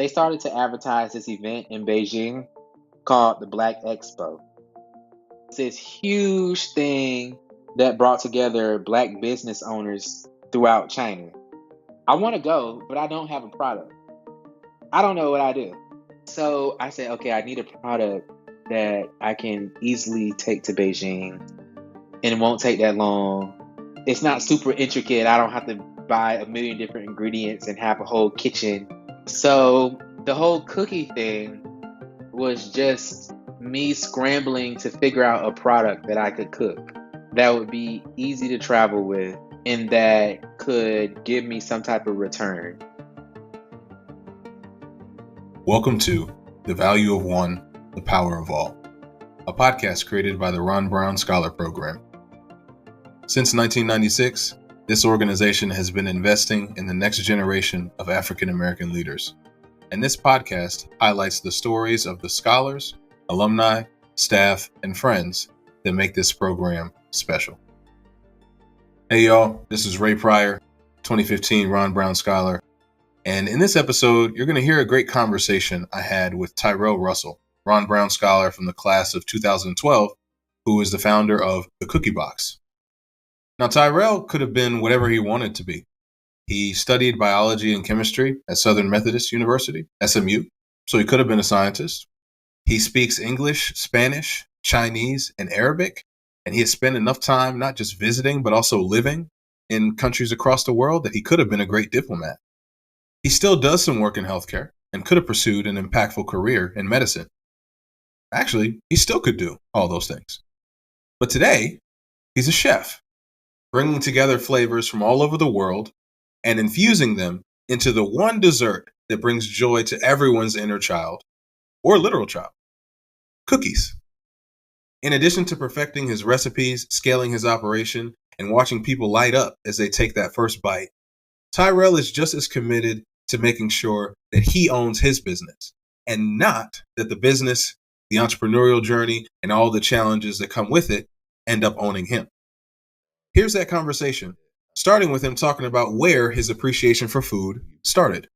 they started to advertise this event in Beijing called the Black Expo. It's this huge thing that brought together Black business owners throughout China. I want to go, but I don't have a product. I don't know what I do. So I said, okay, I need a product that I can easily take to Beijing and it won't take that long. It's not super intricate. I don't have to buy a million different ingredients and have a whole kitchen. So the whole cookie thing was just me scrambling to figure out a product that I could cook that would be easy to travel with and that could give me some type of return. Welcome to The Value of One, The Power of All, a podcast created by the Ron Brown Scholar Program. Since 1996, this organization has been investing in the next generation of African American leaders. And this podcast highlights the stories of the scholars, alumni, staff, and friends that make this program special. Hey y'all, this is Ray Pryor, 2015 Ron Brown Scholar. And in this episode, you're going to hear a great conversation I had with Tyrell Russell, Ron Brown Scholar from the class of 2012, who is the founder of the Kookie Box. Now, Tyrell could have been whatever he wanted to be. He studied biology and chemistry at Southern Methodist University, SMU, so he could have been a scientist. He speaks English, Spanish, Chinese, and Arabic, and he has spent enough time not just visiting, but also living in countries across the world that he could have been a great diplomat. He still does some work in healthcare and could have pursued an impactful career in medicine. Actually, he still could do all those things. But today, he's a chef, bringing together flavors from all over the world and infusing them into the one dessert that brings joy to everyone's inner child, or literal child, cookies. In addition to perfecting his recipes, scaling his operation, and watching people light up as they take that first bite, Tyrell is just as committed to making sure that he owns his business, and not that the business, the entrepreneurial journey, and all the challenges that come with it end up owning him. Here's that conversation, starting with him talking about where his appreciation for food started.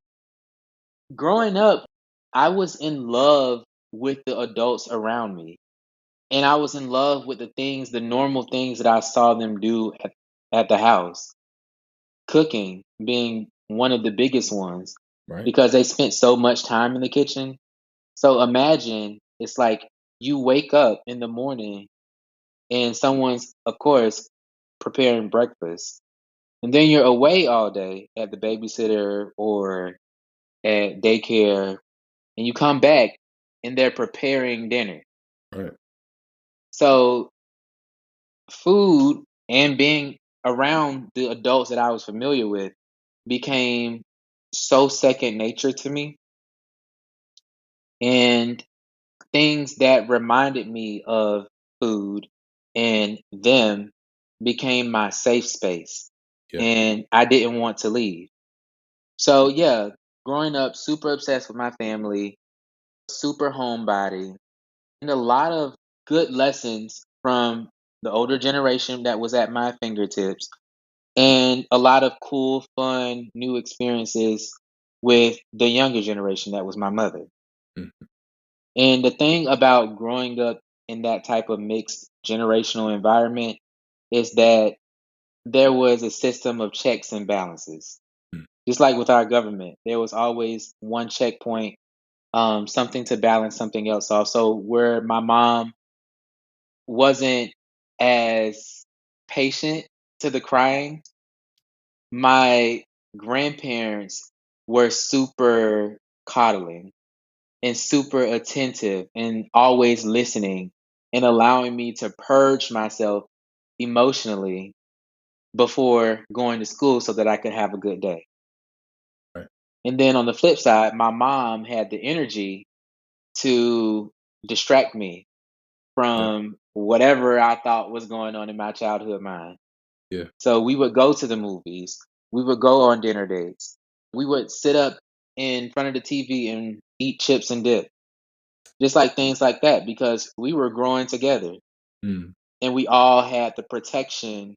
Growing up, I was in love with the adults around me. And I was in love with the normal things that I saw them do at the house. Cooking being one of the biggest ones, Right. because they spent so much time in the kitchen. So imagine it's like you wake up in the morning and someone's, of course, preparing breakfast. And then you're away all day at the babysitter or at daycare, and you come back and they're preparing dinner. Right. So food and being around the adults that I was familiar with became so second nature to me. And things that reminded me of food and them became my safe space. Yeah. And I didn't want to leave. So, yeah, growing up, super obsessed with my family, super homebody, and a lot of good lessons from the older generation that was at my fingertips, and a lot of cool, fun, new experiences with the younger generation that was my mother. Mhm. And the thing about growing up in that type of mixed generational environment is that there was a system of checks and balances. Mm. Just like with our government, there was always one checkpoint, something to balance something else off. So where my mom wasn't as patient to the crying, my grandparents were super coddling and super attentive and always listening and allowing me to purge myself emotionally before going to school so that I could have a good day. Right. And then on the flip side, my mom had the energy to distract me from whatever I thought was going on in my childhood mind. Yeah. So we would go to the movies. We would go on dinner dates. We would sit up in front of the TV and eat chips and dip. Just like things like that, because we were growing together Mm. and we all had the protection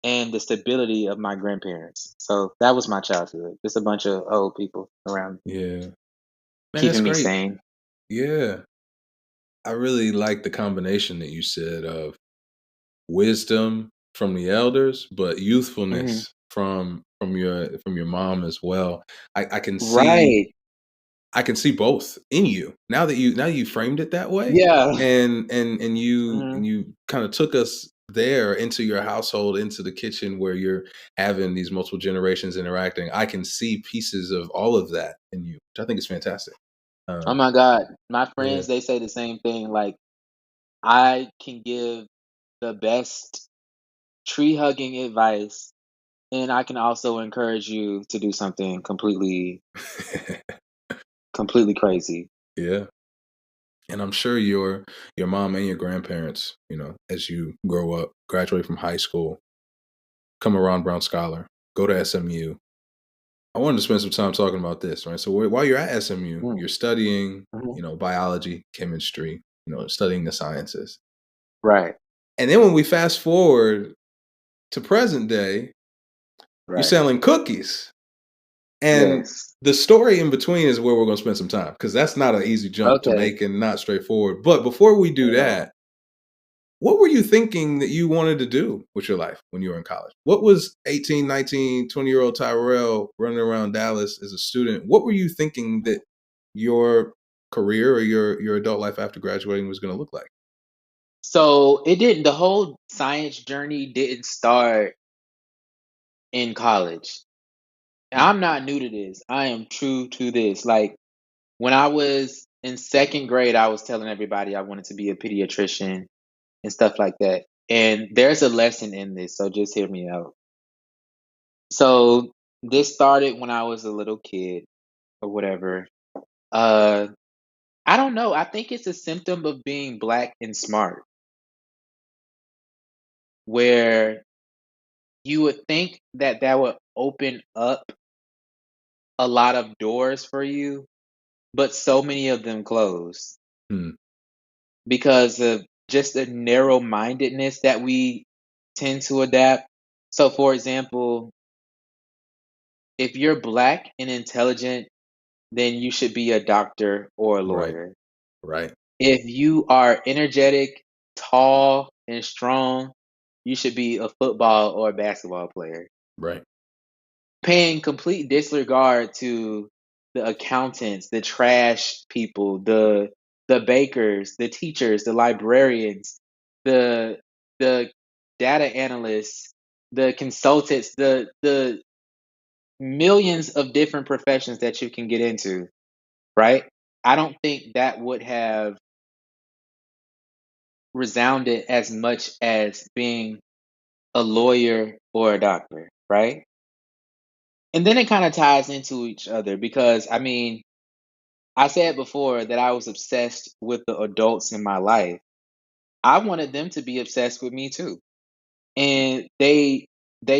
and the stability of my grandparents. So that was my childhood. Just a bunch of old people around me. Yeah. Man, that's keeping me great. sane. Yeah. I really like the combination that you said of wisdom from the elders, but Hmm. youthfulness from your mom as well. I can see Right. I can see both in you. Now you framed it that way, Yeah. and you Hmm. and you kind of took us there into your household, into the kitchen where you're having these multiple generations interacting. I can see pieces of all of that in you, which I think is fantastic. Oh Um, my God. My yeah. friends, they say the same thing. Like, I can give the best tree hugging advice, and I can also encourage you to do something completely crazy. Yeah. And I'm sure your mom and your grandparents, as you grow up, graduate from high school, come a Ron Brown scholar, go to SMU. I wanted to spend some time talking about this, right? So while you're at SMU, Mm, you're studying, mhm. biology, chemistry, studying the sciences. Right, And then when we fast forward to present day, you're right. selling cookies. And Yes. the story in between is where we're going to spend some time because that's not an easy jump to Okay. make and not straightforward. But before we do At all. that, what were you thinking that you wanted to do with your life when you were in college? What was 18, 19, 20-year-old Tyrell running around Dallas as a student? What were you thinking that your career or your adult life after graduating was going to look like? So it didn't, the whole science journey didn't start in college. Mm. I'm not new to this. I am true to this. Like, when I was in second grade, I was telling everybody I wanted to be a pediatrician and stuff like that. And there's a lesson in this, so just hear me out. So this started when I was a little kid or whatever. Uh, I don't know. I think it's a symptom of being black and smart, where you would think that that would open up a lot of doors for you, but so many of them close Hmm. because of just the narrow mindedness that we tend to adapt. So, for example, if you're black and intelligent, then you should be a doctor or a Right. lawyer. Right. If you are energetic, tall, and strong, you should be a football or a basketball player. Right. Paying complete disregard to the accountants, the trash people, the bakers, the teachers, the librarians, the the data analysts, the consultants, the millions of different professions that you can get into, right? I don't think that would have resounded as much as being a lawyer or a doctor, right? And then it kind of ties into each other because I mean, I said before that I was obsessed with the adults in my life. I wanted them to be obsessed with me too. And they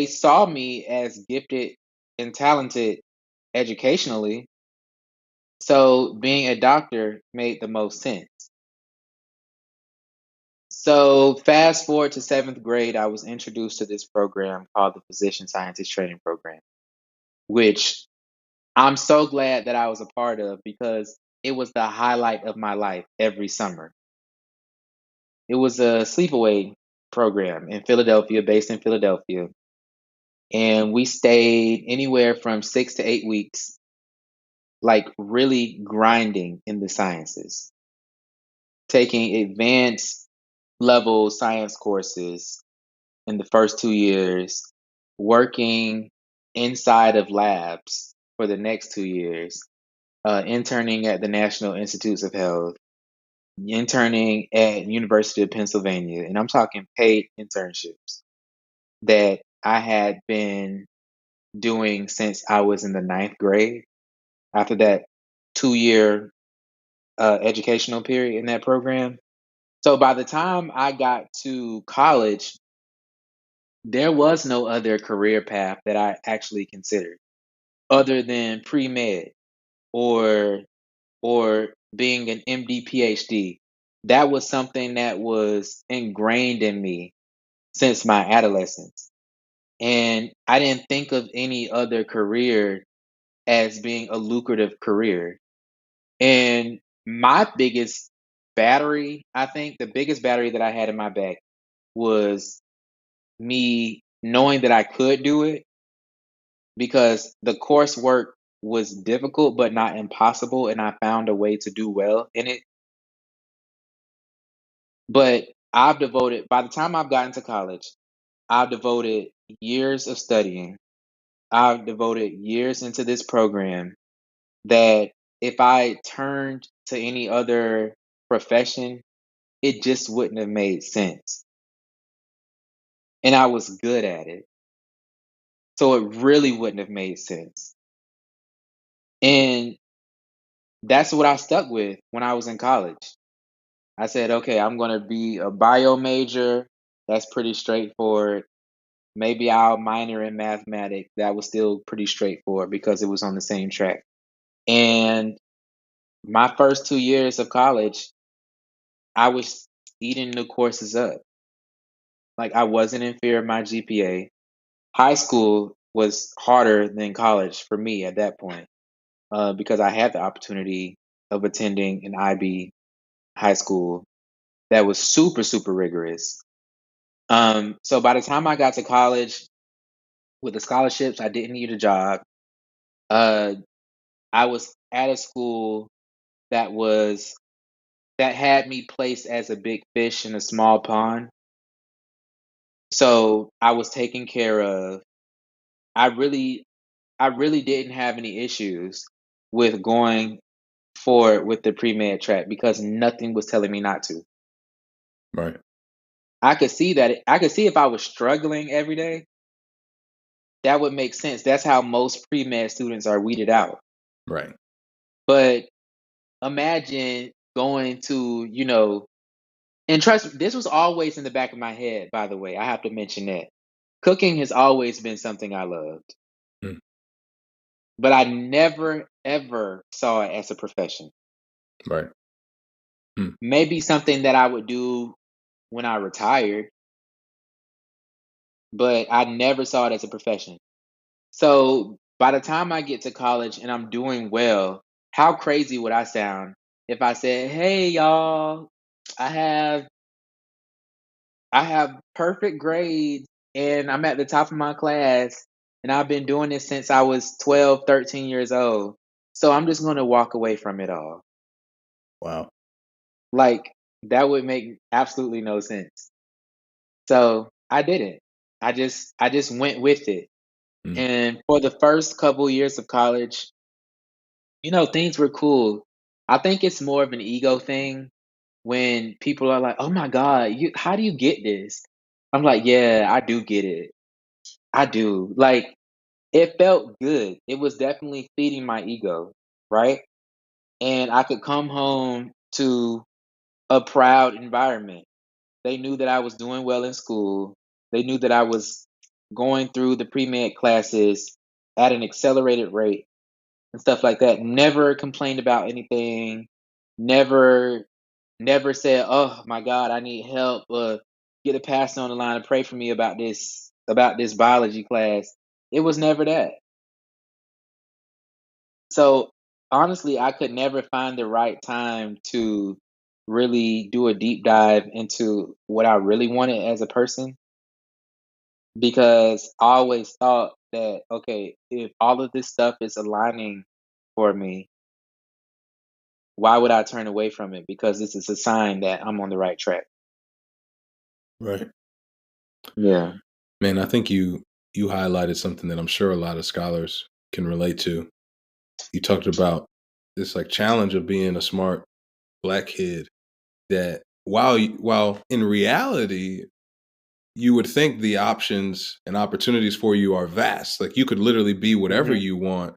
saw me as gifted and talented educationally. So being a doctor made the most sense. So fast forward to seventh grade, I was introduced to this program called the Physician Scientist Training Program, which I'm so glad that I was a part of because it was the highlight of my life every summer. It was a sleepaway program in Philadelphia, based in Philadelphia. And we stayed anywhere from 6 to 8 weeks, like really grinding in the sciences, taking advanced level science courses in the first 2 years, working inside of labs for the next 2 years, interning at the National Institutes of Health, interning at University of Pennsylvania, and I'm talking paid internships that I had been doing since I was in the ninth grade. After that 2 year educational period in that program, so by the time I got to college, there was no other career path that I actually considered other than pre med or being an MD PhD. That was something that was ingrained in me since my adolescence. And I didn't think of any other career as being a lucrative career. And my biggest battery, I think the biggest battery that I had in my back was me knowing that I could do it because the coursework was difficult but not impossible, and I found a way to do well in it. But by the time I've gotten to college, I've devoted years of studying. I've devoted years into this program that if I turned to any other profession, it just wouldn't have made sense. And I was good at it. So it really wouldn't have made sense. And that's what I stuck with when I was in college. I said, okay, I'm going to be a bio major. That's pretty straightforward. Maybe I'll minor in mathematics. That was still pretty straightforward because it was on the same track. And my first 2 years of college, I was eating the courses up. Like I wasn't in fear of my GPA. High school was harder than college for me at that point because I had the opportunity of attending an IB high school that was super, super rigorous. So by the time I got to college with the scholarships, I didn't need a job. Uh, I was at a school that was that had me placed as a big fish in a small pond. So I was taken care of. I really I really didn't have any issues with going forward with the pre-med track because nothing was telling me not to. Right. I could see that. I could see if I was struggling every day, that would make sense. That's how most pre-med students are weeded out. Right. But imagine going to, and trust me, this was always in the back of my head, by the way. I have to mention that. Cooking has always been something I loved, Mm. but I never, ever saw it as a profession. Right. Mm. Maybe something that I would do when I retired, but I never saw it as a profession. So by the time I get to college and I'm doing well, how crazy would I sound if I said, "Hey y'all, I have I have perfect grades and I'm at the top of my class and I've been doing this since I was 12, 13 years old. So I'm just going to walk away from it all." Wow. Like that would make absolutely no sense. So I didn't. I just went with it. Mm. And for the first couple years of college, things were cool. I think it's more of an ego thing when people are like, "Oh my God, how do you get this?" I'm like, "Yeah, I do get it. I do." Like, it felt good. It was definitely feeding my ego, right? And I could come home to a proud environment. They knew that I was doing well in school. They knew that I was going through the pre-med classes at an accelerated rate and stuff like that. Never complained about anything. Never, never said, "Oh my God, I need help." Get a pastor on the line and pray for me about this biology class. It was never that. So honestly, I could never find the right time to really do a deep dive into what I really wanted as a person because I always thought that, okay, if all of this stuff is aligning for me, why would I turn away from it? Because this is a sign that I'm on the right track. Right. Yeah. Man, I think you highlighted something that I'm sure a lot of scholars can relate to. You talked about this like challenge of being a smart black kid that while in reality you would think the options and opportunities for you are vast. Like you could literally be whatever Hmm. you want.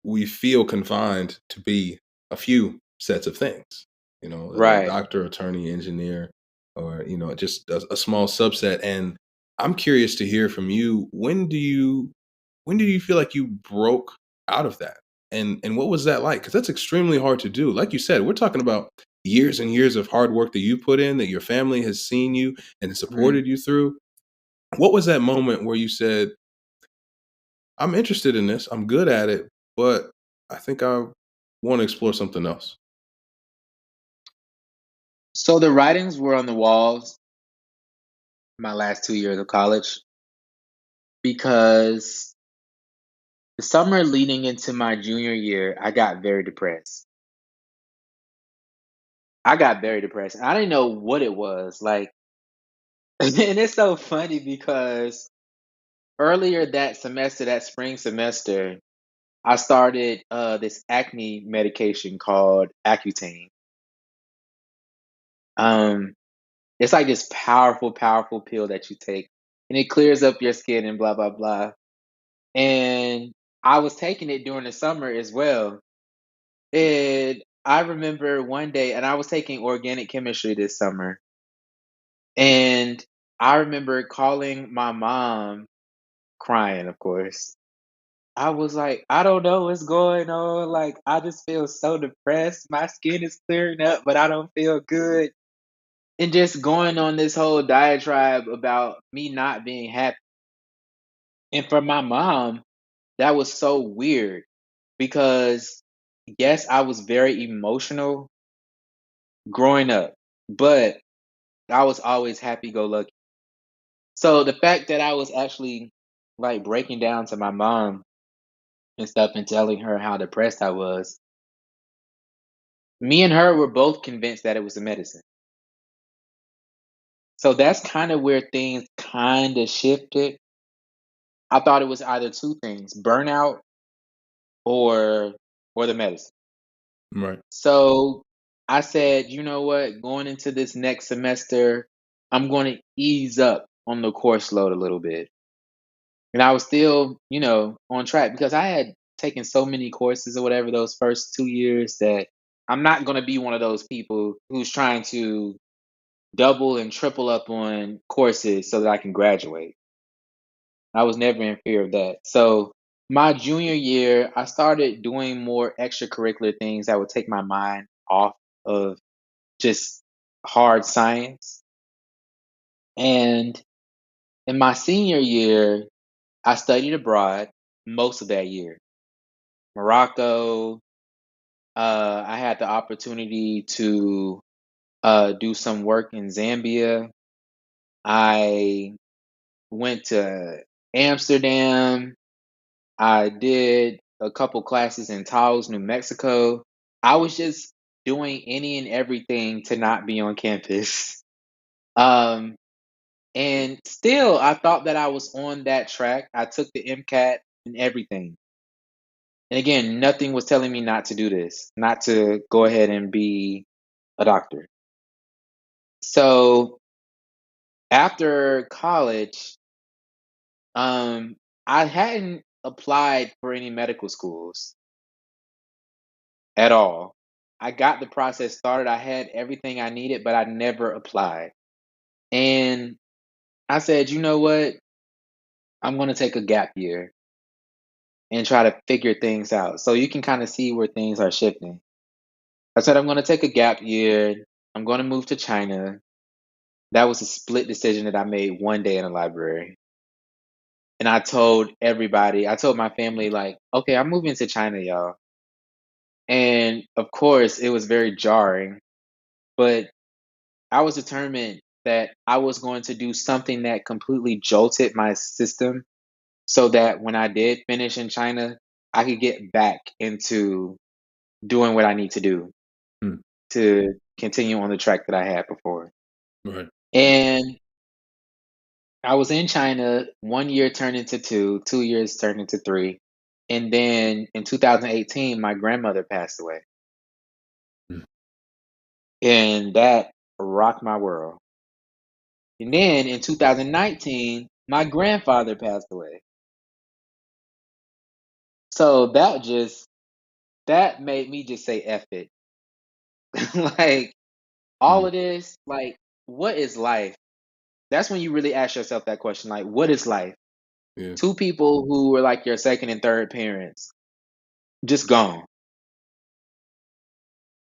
We feel confined to be a few sets of things, a Right. doctor, attorney, engineer, or, just a small subset. And I'm curious to hear from you. When do you feel like you broke out of that? And what was that like? Because that's extremely hard to do. Like you said, we're talking about years and years of hard work that you put in, that your family has seen you and Hmm. supported you through. What was that moment where you said, I'm interested in this. I'm good at it, but I think I want to explore something else. So the writings were on the walls my last 2 years of college because the summer leading into my junior year, I got very depressed. I got very depressed. I didn't know what it was. Like, and it's so funny because earlier that semester, that spring semester, I started this acne medication called Accutane. Um, it's like this powerful, powerful pill that you take, and it clears up your skin and blah blah blah. And I was taking it during the summer as well. And I remember one day, and I was taking organic chemistry this summer, and I remember calling my mom, crying, of course. I was like, I don't know what's going on. Like, I just feel so depressed. My skin is clearing up, but I don't feel good. And just going on this whole diatribe about me not being happy. And for my mom, that was so weird because, yes, I was very emotional growing up, but I was always happy go lucky. So the fact that I was actually like breaking down to my mom and stuff and telling her how depressed I was, me and her were both convinced that it was a medicine. So that's kind of where things kind of shifted. I thought it was either two things, burnout or the medicine. Right. So I said, you know what, going into this next semester, I'm going to ease up on the course load a little bit. And I was still, on track because I had taken so many courses or whatever those first 2 years that I'm not going to be one of those people who's trying to double and triple up on courses so that I can graduate. I was never in fear of that. So my junior year, I started doing more extracurricular things that would take my mind off of just hard science. And in my senior year, I studied abroad most of that year. Morocco. I had the opportunity to do some work in Zambia. I went to Amsterdam. I did a couple classes in Taos, New Mexico. I was just doing any and everything to not be on campus. Um, and still, I thought that I was on that track. I took the MCAT and everything. And again, nothing was telling me not to do this, not to go ahead and be a doctor. So after college, um, I hadn't applied for any medical schools at all. I got the process started. I had everything I needed, but I never applied. And I said, you know what? I'm going to take a gap year and try to figure things out. So you can kind of see where things are shifting. I said, I'm going to take a gap year. I'm going to move to China. That was a split decision that I made one day in the library. And I told everybody, I told my family, like, okay, I'm moving to China, y'all. And of course, it was very jarring, but I was determined that I was going to do something that completely jolted my system so that when I did finish in China, I could get back into doing what I need to do Hmm. to continue on the track that I had before. Right. And I was in China, 1 year turned into two, 2 years turned into three. And then in 2018, my grandmother passed away. Hmm. And that rocked my world. And then in 2019, my grandfather passed away. So that made me just say F it. Like all Hmm. of this, like, what is life? That's when you really ask yourself that question, like, what is life? Yeah. Two people who were like your second and third parents, just gone.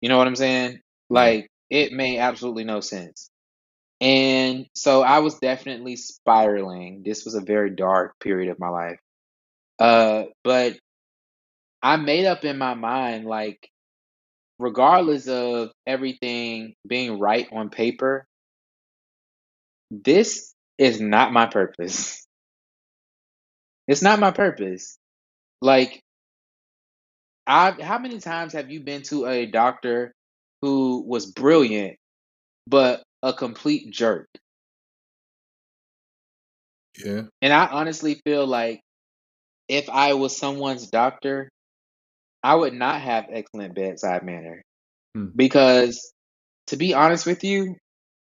You know what I'm saying? Yeah. Like, it made absolutely no sense. And so I was definitely spiraling. This was a very dark period of my life. But I made up in my mind, like, regardless of everything being right on paper, this is not my purpose. It's not my purpose. Like, how many times have you been to a doctor who was brilliant but a complete jerk? Yeah. And I honestly feel like if I was someone's doctor, I would not have excellent bedside manner Hmm. because, to be honest with you,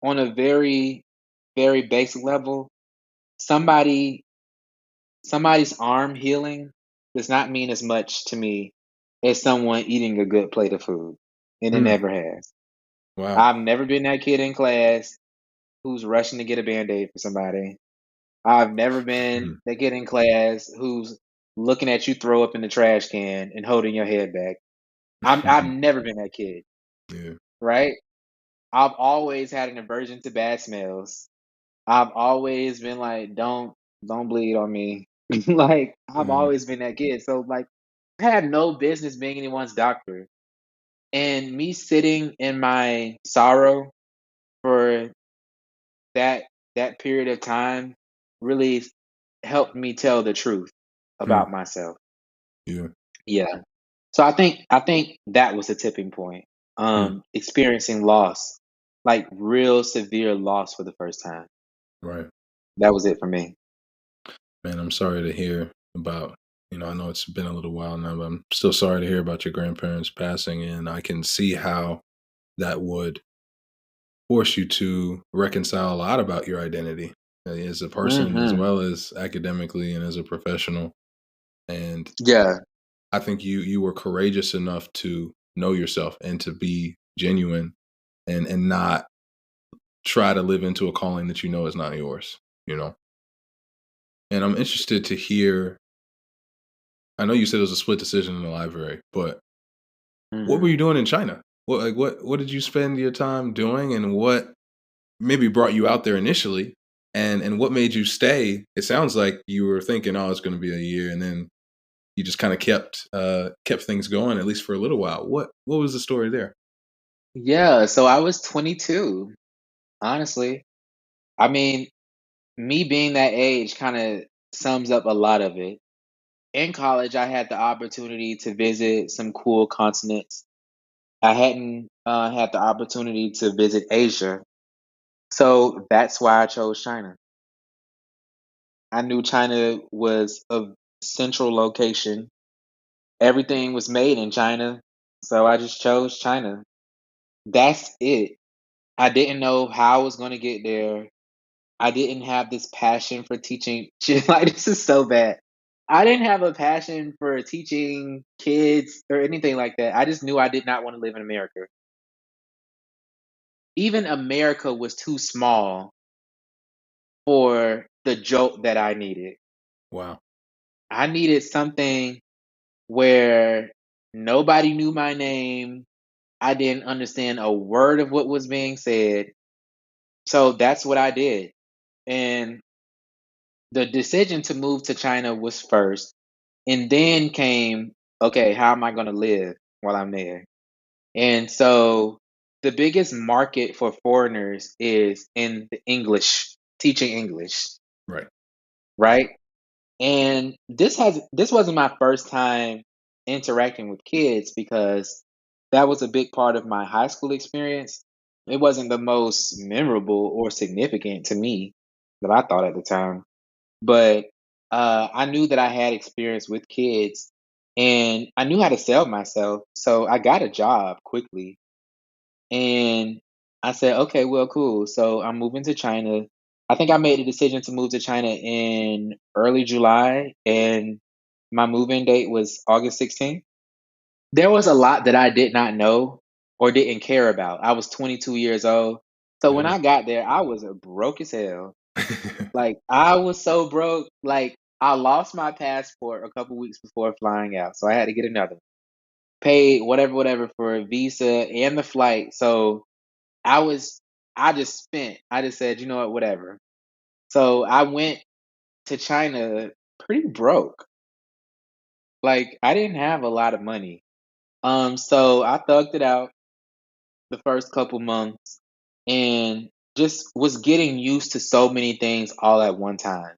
on a very, very basic level, somebody somebody's arm healing does not mean as much to me as someone eating a good plate of food, and it Hmm. never has. Wow. I've never been that kid in class who's rushing to get a Band-Aid for somebody. I've never been Hmm. that kid in class who's looking at you throw up in the trash can and holding your head back. I've never been that kid, Yeah. right? I've always had an aversion to bad smells. I've always been like, don't bleed on me. Like, I've Mm. always been that kid. So like, I had no business being anyone's doctor. And me sitting in my sorrow for that that period of time really helped me tell the truth Hmm. about myself. Yeah. Yeah. So I think that was the tipping point. Hmm. Experiencing loss, like real severe loss for the first time. Right. That was it for me. Man, I'm sorry to hear about, I know it's been a little while now, but I'm still sorry to hear about your grandparents passing. And I can see how that would force you to reconcile a lot about your identity as a person, as Mhm. well as academically and as a professional. And Yeah. I think you were courageous enough to know yourself and to be genuine and not try to live into a calling that you know is not yours, you know? And I'm interested to hear, I know you said it was a split decision in the library, but what were Mhm. you doing in China? What did you spend your time doing, and what maybe brought you out there initially, and what made you stay? It sounds like you were thinking, "Oh, it's gonna be a year," and then you just kinda kept things going, at least for a little while. What was the story there? Yeah, so I was 22, honestly. I mean, me being that age kind of sums up a lot of it. In college, I had the opportunity to visit some cool continents. I hadn't had the opportunity to visit Asia. So that's why I chose China. I knew China was a central location. Everything was made in China. So I just chose China. That's it. I didn't know how I was going to get there. I didn't have this passion for teaching. Shit, like, this is so bad. I didn't have a passion for teaching kids or anything like that. I just knew I did not want to live in America. Even America was too small for the jolt that I needed. Wow. I needed something where nobody knew my name. I didn't understand a word of what was being said. So that's what I did. And the decision to move to China was first. And then came, okay, how am I going to live while I'm there? And so the biggest market for foreigners is in the English, teaching English, Right. right? And this wasn't my first time interacting with kids because that was a big part of my high school experience. It wasn't the most memorable or significant to me that I thought at the time, but I knew that I had experience with kids and I knew how to sell myself. So I got a job quickly and I said, okay, well, cool. So I'm moving to China. I think I made a decision to move to China in early July, and my move-in date was August 16th. There was a lot that I did not know or didn't care about. I was 22 years old. So when Yeah. I got there, I was broke as hell. Like, I was so broke. Like, I lost my passport a couple weeks before flying out. So I had to get another one. Paid whatever for a visa and the flight. So I was I just spent. I just said, you know what, whatever. So I went to China pretty broke. Like I didn't have a lot of money. So I thugged it out the first couple months and just was getting used to so many things all at one time.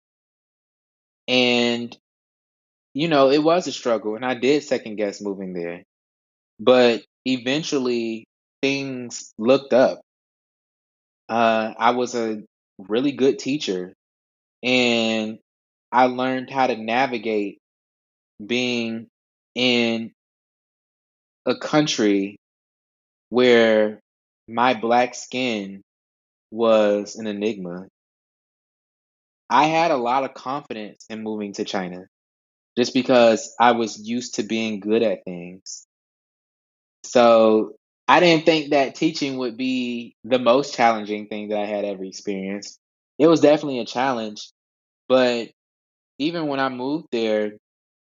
And it was a struggle and I did second guess moving there. But eventually things looked up. I was a really good teacher and I learned how to navigate being in a country where my black skin was an enigma. I had a lot of confidence in moving to China just because I was used to being good at things. So I didn't think that teaching would be the most challenging thing that I had ever experienced. It was definitely a challenge, but even when I moved there,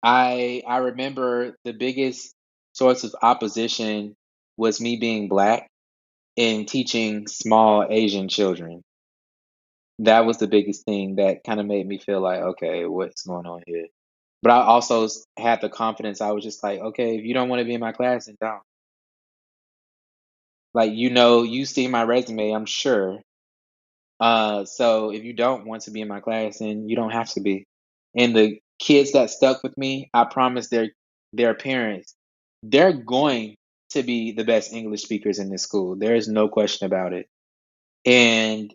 I remember the biggest source of opposition was me being black and teaching small Asian children. That was the biggest thing that kind of made me feel like, okay, what's going on here? But I also had the confidence. I was just like, okay, if you don't want to be in my class, then don't. Like, you see my resume, I'm sure. So if you don't want to be in my class, then you don't have to be. And the kids that stuck with me, I promise their parents, they're going to be the best English speakers in this school. There is no question about it. And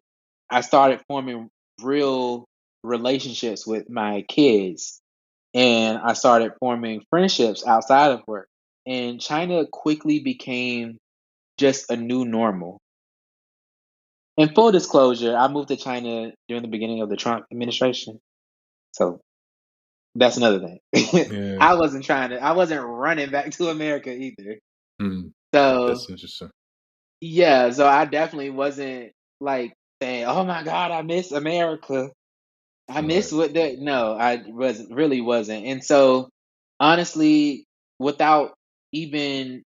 I started forming real relationships with my kids, and I started forming friendships outside of work. And China quickly became just a new normal. In full disclosure, I moved to China during the beginning of the Trump administration. So that's another thing. Yeah. I wasn't running back to America either. Hmm. So That's interesting. yeah, so I definitely wasn't like saying, "Oh my God, I miss America. I Right. miss what that." No, I wasn't. And so honestly, without even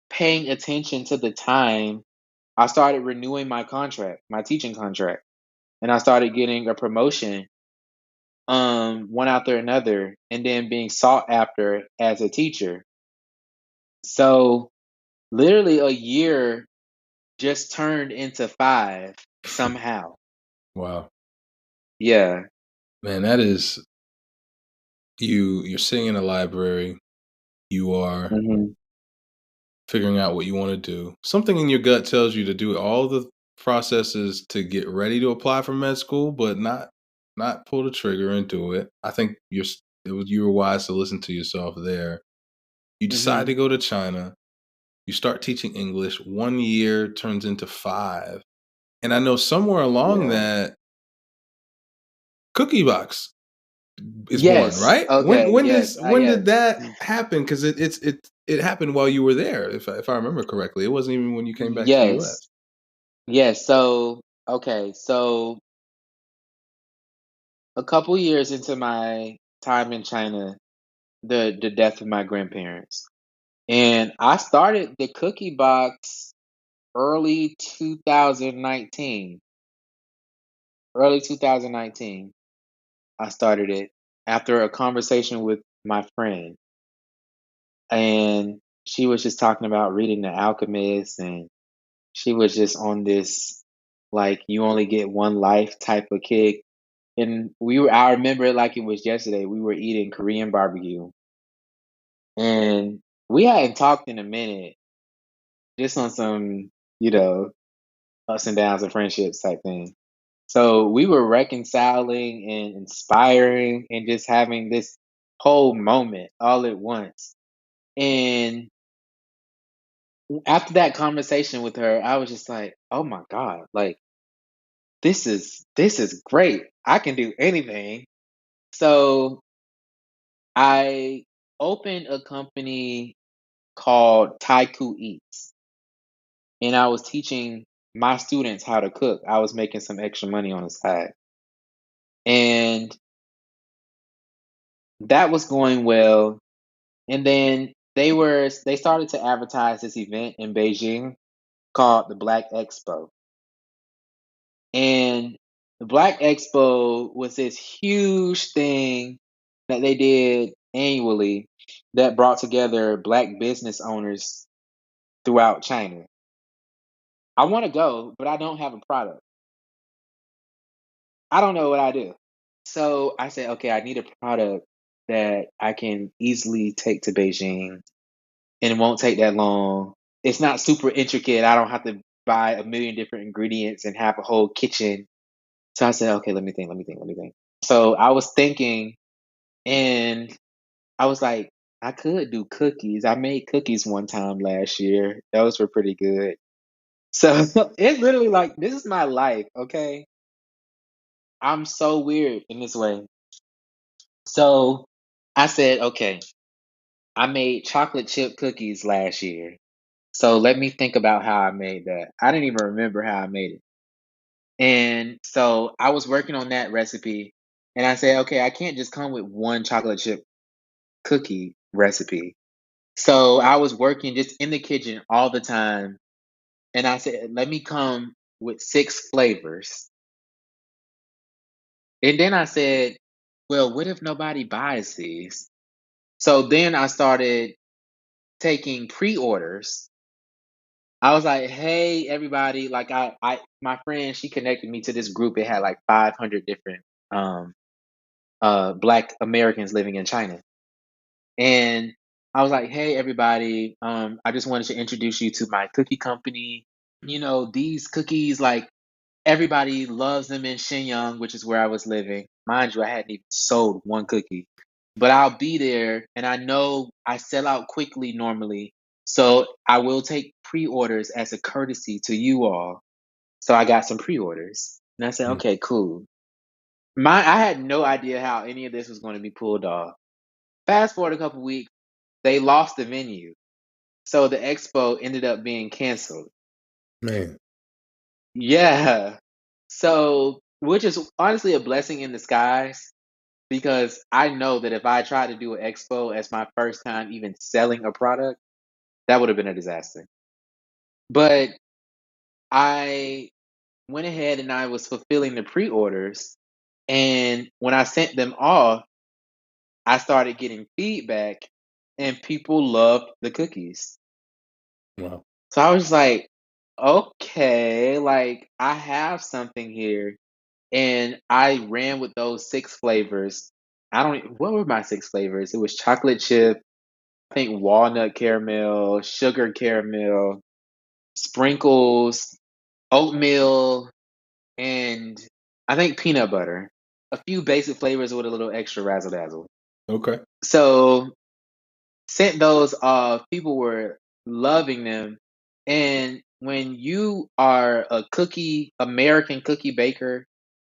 paying attention to the time, I started renewing my contract, my teaching contract, and I started getting a promotion, one after another, and then being sought after as a teacher. So literally a year just turned into 5 somehow. Wow. Yeah. Man, that is you're sitting in a library, you are Mhm. figuring out what you want to do. Something in your gut tells you to do all the processes to get ready to apply for med school, but not pull the trigger and do it. I think you were wise to listen to yourself there. You decide Mhm. to go to China. You start teaching English. 1 year turns into 5, and I know somewhere along Yeah. that Cookie Box is born, Yes. right? When Okay. when Yes. does I when did yes. that happen? Because it happened while you were there, if I remember correctly. It wasn't even when you came back to the Yes. U.S. Yes. So, okay. So, a couple years into my time in China, the death of my grandparents. And I started the cookie box early 2019. Early 2019, I started it after a conversation with my friend. And she was just talking about reading The Alchemist, and she was just on this like you only get one life type of kick. And I remember it like it was yesterday. We were eating Korean barbecue and we hadn't talked in a minute, just on some, you know, ups and downs of friendships type thing. So we were reconciling and inspiring and just having this whole moment all at once. And after that conversation with her, I was just like, "Oh my God, like this is great. I can do anything." So I opened a company called Taiku Eats, and I was teaching my students how to cook. I was making some extra money on the side. And that was going well. And then they started to advertise this event in Beijing called the Black Expo. And the Black Expo was this huge thing that they did. annually that brought together Black business owners throughout China. I want to go, but I don't have a product. I don't know what I do. So I said, okay, I need a product that I can easily take to Beijing and it won't take that long. It's not super intricate. I don't have to buy a million different ingredients and have a whole kitchen. So I said, okay, let me think. So I was thinking, and I was like, I could do cookies. I made cookies one time last year. Those were pretty good. So it's literally like, this is my life, okay? I'm so weird in this way. So I said, okay, I made chocolate chip cookies last year. So let me think about how I made that. I didn't even remember how I made it. And so I was working on that recipe and I said, okay, I can't just come with one chocolate chip cookie recipe. So I was working just in the kitchen all the time. And I said, let me come with 6 flavors. And then I said, well, what if nobody buys these? So then I started taking pre-orders. I was like, "Hey, everybody!" Like, my friend, she connected me to this group. It had like 500 different um, Black Americans living in China, and I was like, "Hey, everybody! I just wanted to introduce you to my cookie company. These cookies, like everybody loves them in Shenyang, which is where I was living. Mind you, I hadn't even sold one cookie, but I'll be there, and I know I sell out quickly normally, so I will take pre-orders as a courtesy to you all. So I got some pre-orders, and I said, Mm. okay, cool. I had no idea how any of this was going to be pulled off. Fast forward a couple weeks, they lost the venue, so the expo ended up being canceled. Man. Yeah. So, which is honestly a blessing in disguise because I know that if I tried to do an expo as my first time even selling a product, that would have been a disaster. But I went ahead and I was fulfilling the pre-orders. And when I sent them off, I started getting feedback and people loved the cookies. Wow. So I was like, okay, like I have something here. And I ran with those 6 flavors. I don't what were my 6 flavors? It was chocolate chip, I think walnut caramel, sugar caramel, sprinkles, oatmeal, and I think peanut butter. A few basic flavors with a little extra razzle dazzle. Okay. So sent those off. People were loving them. And when you are a American cookie baker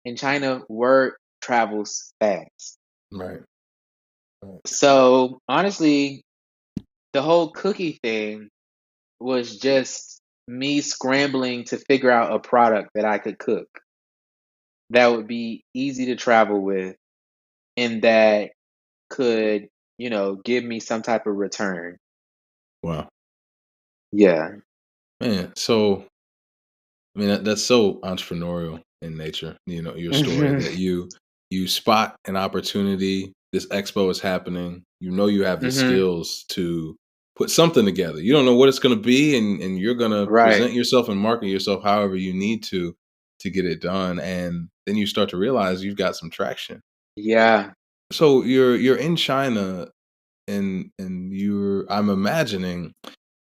in China, word travels fast. Right. Right. So honestly, the whole cookie thing was just me scrambling to figure out a product that I could cook that would be easy to travel with and that could, give me some type of return. Wow. Yeah. Man. So, I mean, that's so entrepreneurial in nature. Your story Mhm. that you spot an opportunity. This expo is happening. You have the Mhm. skills to put something together. You don't know what it's going to be, and you're going to Right. present yourself and market yourself however you need to get it done. And then you start to realize you've got some traction. Yeah. So you're in China, and I'm imagining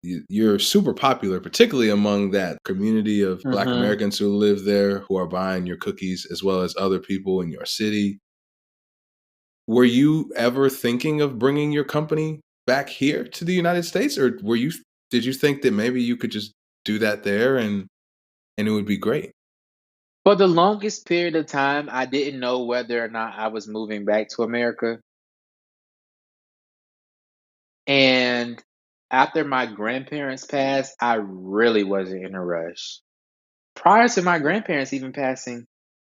you're super popular, particularly among that community of Black Mhm. Americans who live there who are buying your cookies, as well as other people in your city. Were you ever thinking of bringing your company back here to the United States, or did you think that maybe you could just do that there and it would be great? For the longest period of time, I didn't know whether or not I was moving back to America. And after my grandparents passed, I really wasn't in a rush. Prior to my grandparents even passing,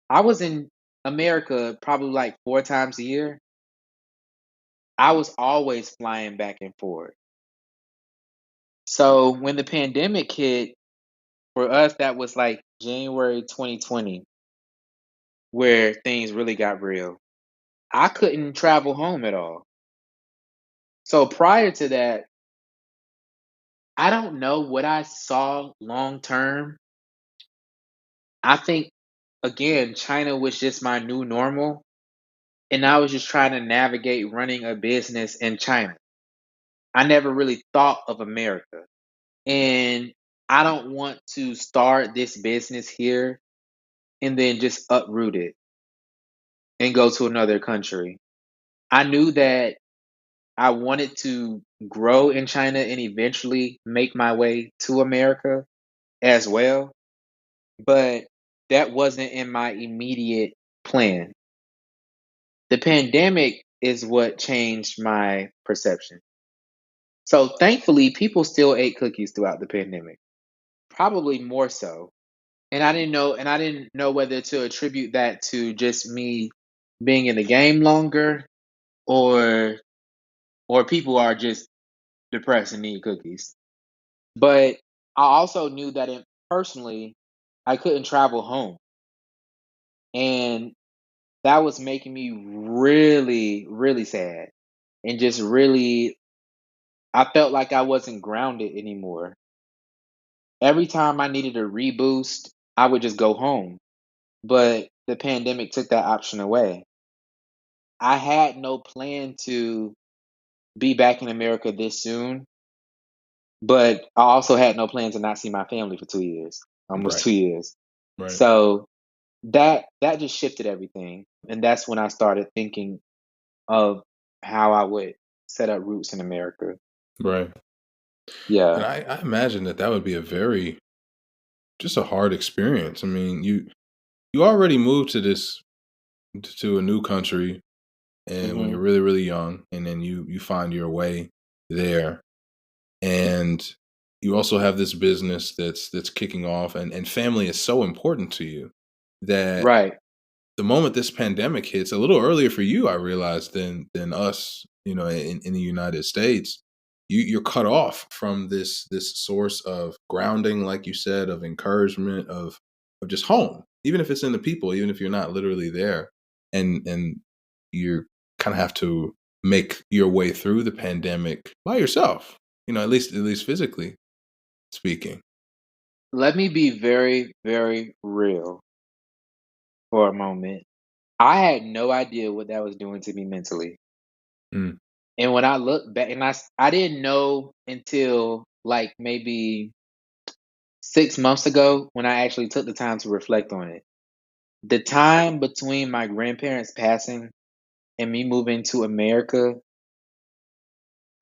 I was in America probably like 4 times a year. I was always flying back and forth. So when the pandemic hit, for us, that was like January 2020, where things really got real. I couldn't travel home at all. So prior to that, I don't know what I saw long term. I think again, China was just my new normal, and I was just trying to navigate running a business in China. I never really thought of America. And I don't want to start this business here and then just uproot it and go to another country. I knew that I wanted to grow in China and eventually make my way to America as well, but that wasn't in my immediate plan. The pandemic is what changed my perception. So thankfully, people still ate cookies throughout the pandemic, probably more so. And I didn't know whether to attribute that to just me being in the game longer or people are just depressed and need cookies. But I also knew that personally I couldn't travel home. And that was making me really, really sad. And just really I felt like I wasn't grounded anymore. Every time I needed a reboost, I would just go home. But the pandemic took that option away. I had no plan to be back in America this soon, but I also had no plan to not see my family for 2 years, almost Right. 2 years. Right. So that just shifted everything, and that's when I started thinking of how I would set up roots in America. Right. And Yeah. I imagine that that would be a very just a hard experience. I mean, you already moved to this to a new country, and when Hmm. you're really really young, and then you find your way there, and you also have this business that's kicking off, and family is so important to you that Right. the moment this pandemic hits, a little earlier for you, I realized than us, in the United States, you're cut off from this source of grounding, like you said, of encouragement, of just home, even if it's in the people, even if you're not literally there, and you kind of have to make your way through the pandemic by yourself, at least physically speaking. Let me be very, very real for a moment. I had no idea what that was doing to me mentally. Mm, And when I look back, and I didn't know until like maybe 6 months ago when I actually took the time to reflect on it. The time between my grandparents passing and me moving to America,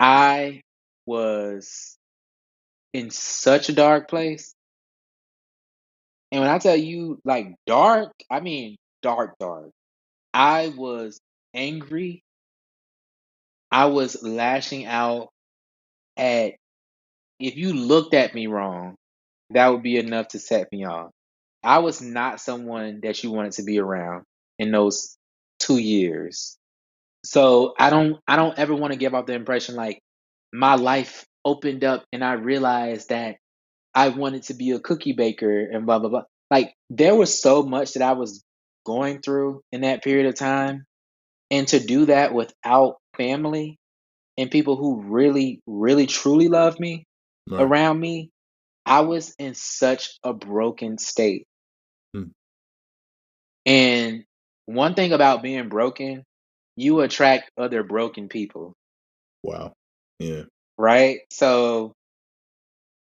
I was in such a dark place. And when I tell you like dark, I mean dark, dark. I was angry. I was lashing out at if you looked at me wrong, that would be enough to set me off. I was not someone that you wanted to be around in those 2 years. So I don't ever want to give off the impression like my life opened up and I realized that I wanted to be a cookie baker and blah blah blah. Like there was so much that I was going through in that period of time. And to do that without family and people who really, really truly love me right. around me, I was in such a broken state. Mm, And one thing about being broken, you attract other broken people, wow. Yeah. right? So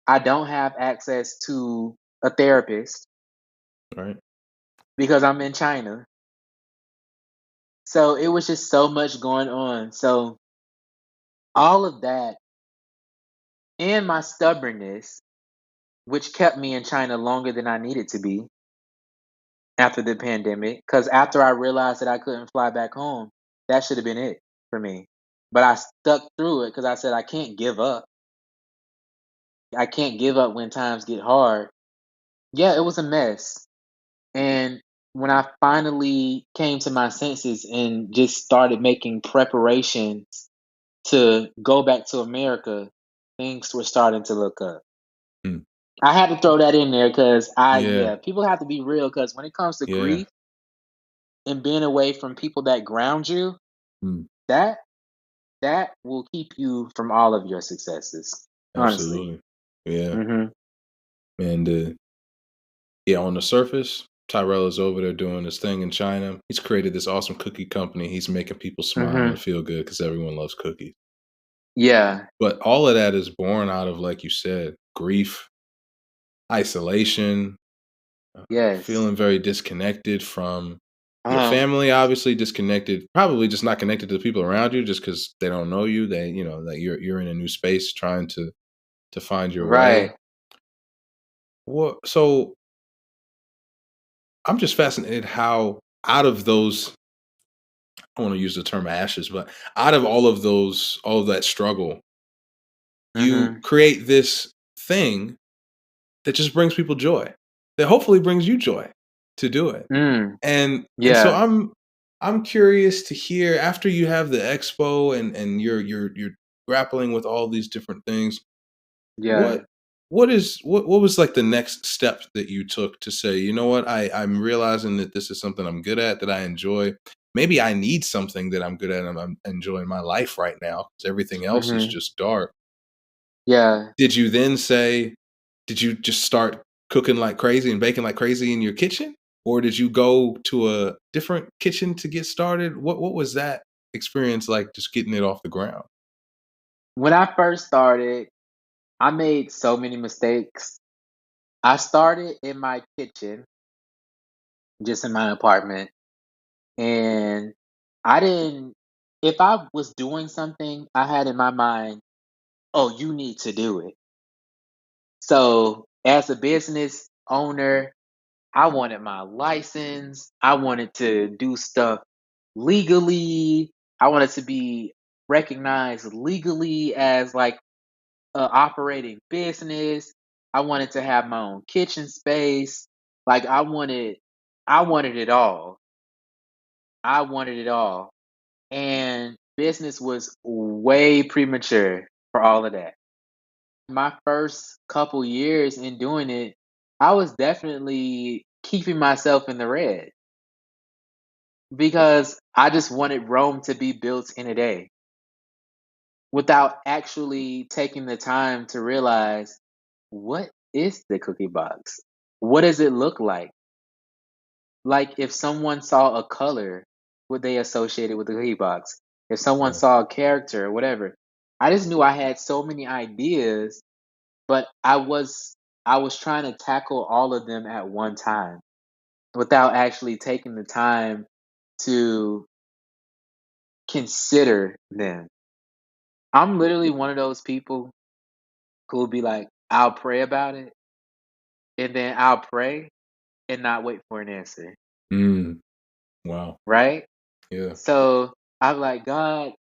I don't have access to a therapist Right. because I'm in China. So it was just so much going on. So all of that and my stubbornness, which kept me in China longer than I needed to be after the pandemic, because after I realized that I couldn't fly back home, that should have been it for me. But I stuck through it because I said I can't give up. I can't give up when times get hard. Yeah, it was a mess. And when I finally came to my senses and just started making preparations to go back to America, things were starting to look up. Mm. I had to throw that in there because Yeah. yeah, people have to be real because when it comes to Yeah. grief and being away from people that ground you, Mm. that that will keep you from all of your successes. Honestly. Absolutely. Yeah. Mm-hmm. And yeah, on the surface, Tyrell is over there doing his thing in China. He's created this awesome cookie company. He's making people smile Mm-hmm. and feel good because everyone loves cookies. Yeah. But all of that is born out of, like you said, grief, isolation, Yes. feeling very disconnected from your Uh-huh. family, obviously disconnected, probably just not connected to the people around you just because they don't know you. They, that you're in a new space trying to find your way. Right. So I'm just fascinated how out of those, I want to use the term ashes, but out of all of that struggle, you Mm-hmm. create this thing that just brings people joy. That hopefully brings you joy to do it. Mm. And so Yeah. I'm curious to hear after you have the expo and you're grappling with all these different things. Yeah. What what was like the next step that you took to say, you know what, I'm realizing that this is something I'm good at, that I enjoy. Maybe I need something that I'm good at and I'm enjoying my life right now because everything else is Mm-hmm. just dark. Yeah. Did you then say, did you just start cooking like crazy and baking like crazy in your kitchen? Or did you go to a different kitchen to get started? What was that experience like just getting it off the ground? When I first started, I made so many mistakes. I started in my kitchen, just in my apartment, and I didn't, if I was doing something, I had in my mind, oh, you need to do it. So, as a business owner, I wanted my license. I wanted to do stuff legally. I wanted to be recognized legally as like a operating business. I wanted to have my own kitchen space. Like I wanted it all. I wanted it all. And business was way premature for all of that. My first couple years in doing it, I was definitely keeping myself in the red because I just wanted Rome to be built in a day without actually taking the time to realize what is the cookie box? What does it look like? Like if someone saw a color, would they associate it with the cookie box? If someone Right. saw a character or whatever. I just knew I had so many ideas, but I was trying to tackle all of them at one time without actually taking the time to consider them. I'm literally one of those people who will be like, I'll pray about it, and then I'll pray and not wait for an answer, Mm, wow. right? Yeah. So I'm like, God,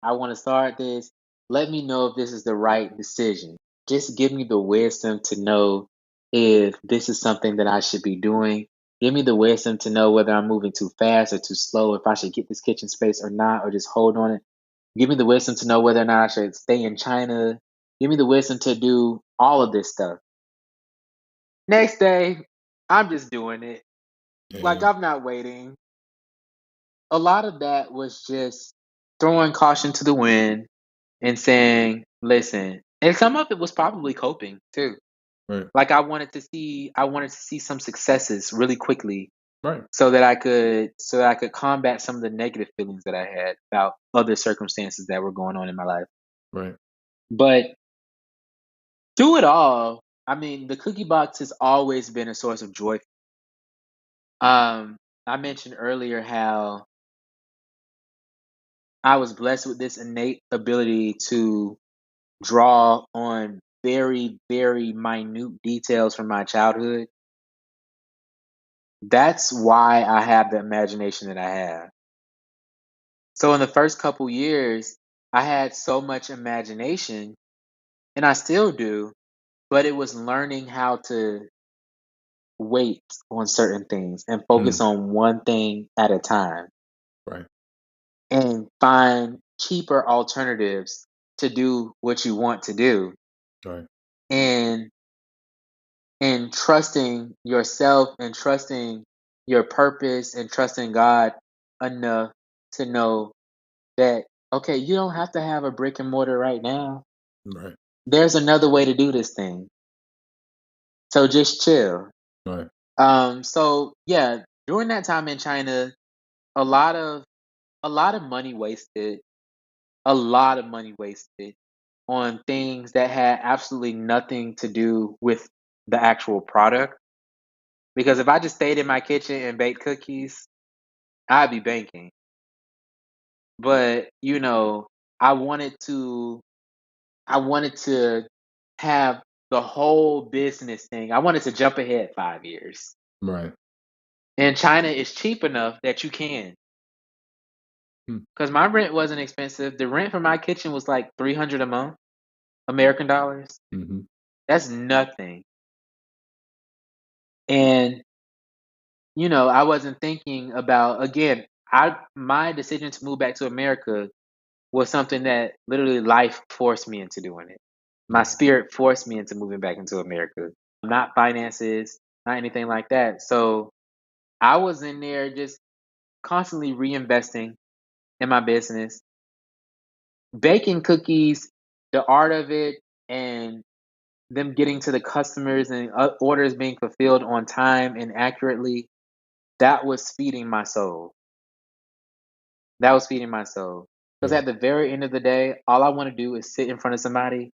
I want to start this. Let me know if this is the right decision. Just give me the wisdom to know if this is something that I should be doing. Give me the wisdom to know whether I'm moving too fast or too slow, if I should get this kitchen space or not, or just hold on it. Give me the wisdom to know whether or not I should stay in China. Give me the wisdom to do all of this stuff. Next day, I'm just doing it. Like Yeah. I'm not waiting. A lot of that was just throwing caution to the wind and saying, listen, and some of it was probably coping too. Right. Like I wanted to see some successes really quickly Right. so that I could combat some of the negative feelings that I had about other circumstances that were going on in my life. Right. But through it all, I mean, the cookie box has always been a source of joy. I mentioned earlier how I was blessed with this innate ability to draw on very, very minute details from my childhood. That's why I have the imagination that I have. So in the first couple years, I had so much imagination, and I still do, but it was learning how to wait on certain things and Mm, focus on one thing at a time right. and find cheaper alternatives to do what you want to do. Right. And trusting yourself and trusting your purpose and trusting God enough to know that okay, you don't have to have a brick and mortar right now. Right. There's another way to do this thing. So just chill. Right. So yeah, during that time in China, a lot of money wasted, a lot of money wasted on things that had absolutely nothing to do with the actual product. Because if I just stayed in my kitchen and baked cookies, I'd be banking. But, I wanted to have the whole business thing. I wanted to jump ahead 5 years. Right. And China is cheap enough that you can. Hmm. Because my rent wasn't expensive. The rent for my kitchen was like $300 a month, American dollars. Mm-hmm. That's nothing. And, I wasn't thinking about, again, my decision to move back to America was something that literally life forced me into doing it. My spirit forced me into moving back into America. Not finances, not anything like that. So I was in there just constantly reinvesting in my business, baking cookies, the art of it, and them getting to the customers and orders being fulfilled on time and accurately. That was feeding my soul. That was feeding my soul. Because Yeah. at the very end of the day, all I want to do is sit in front of somebody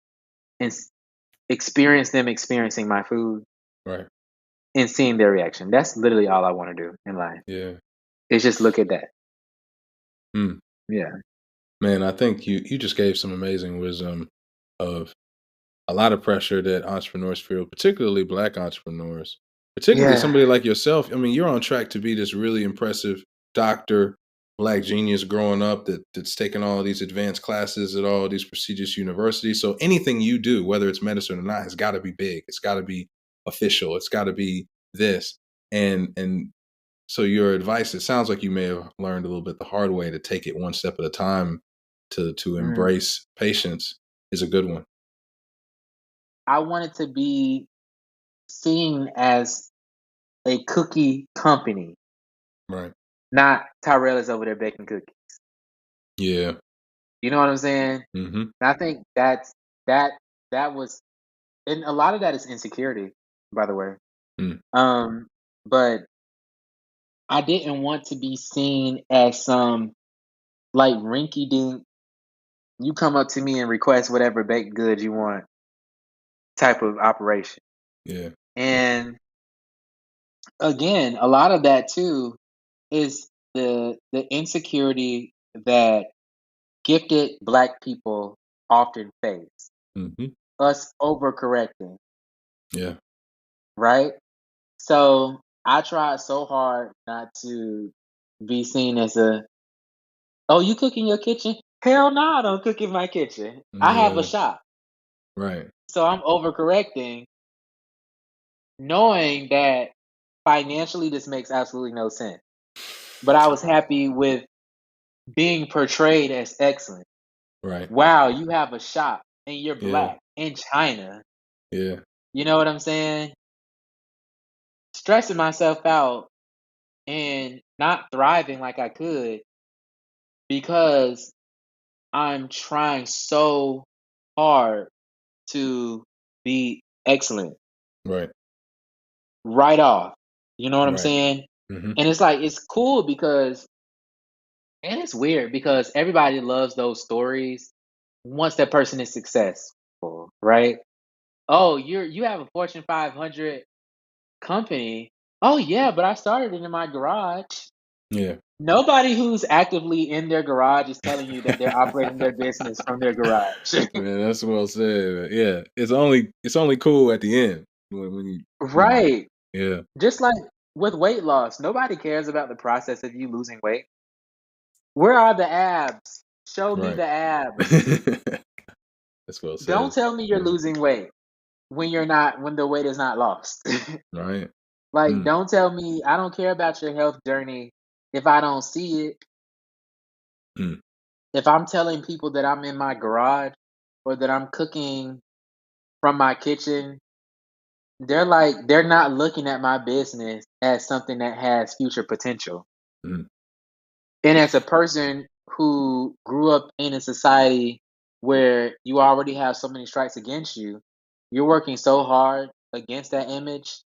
and experience them experiencing my food Right. and seeing their reaction. That's literally all I want to do in life. Yeah. Is just look at that. Mm. Yeah. Man, I think you just gave some amazing wisdom of a lot of pressure that entrepreneurs feel, particularly Black entrepreneurs, particularly Yeah. somebody like yourself. I mean, you're on track to be this really impressive doctor, Black genius growing up that's taking all these advanced classes at all these prestigious universities. So anything you do, whether it's medicine or not, has got to be big. It's got to be official. It's got to be this. And so your advice, it sounds like you may have learned a little bit the hard way to take it one step at a time, to Mm. embrace patience, is a good one. I wanted to be seen as a cookie company, Right. not Tyrell is over there baking cookies. Yeah. You know what I'm saying? Mm-hmm. And I think that that was, and a lot of that is insecurity, by the way. Mm. But I didn't want to be seen as some like rinky dink. You come up to me and request whatever baked goods you want type of operation. Yeah. And again, a lot of that too is the insecurity that gifted Black people often face. Mm-hmm. Us overcorrecting, Yeah. right? So I tried so hard not to be seen as oh, you cook in your kitchen? Hell no, I don't cook in my kitchen. I have a Yeah. shop. Right. So I'm overcorrecting, knowing that financially this makes absolutely no sense. But I was happy with being portrayed as excellent. Right. Wow, you have a shop and you're Yeah. Black in China. Yeah. You know what I'm saying? Stressing myself out and not thriving like I could because I'm trying so hard to be excellent Right. right off. You know what I'm Right. saying? Mm-hmm. And it's like, it's cool because, and it's weird because everybody loves those stories once that person is successful, right? Oh, you have a Fortune 500 company. Oh yeah, but I started it in my garage. Yeah. Nobody who's actively in their garage is telling you that they're operating their business from their garage. Man, that's well said. Yeah. It's only cool at the end when you. Right. Yeah. Just like with weight loss, nobody cares about the process of you losing weight. Where are the abs? Show me Right. the abs. That's well Don't said. tell me you're losing weight when you're not, when the weight is not lost. Right. Like, Mm. don't tell me, I don't care about your health journey if I don't see it. Mm. If I'm telling people that I'm in my garage or that I'm cooking from my kitchen, they're not looking at my business as something that has future potential. Mm. And as a person who grew up in a society where you already have so many strikes against you, you're working so hard against that image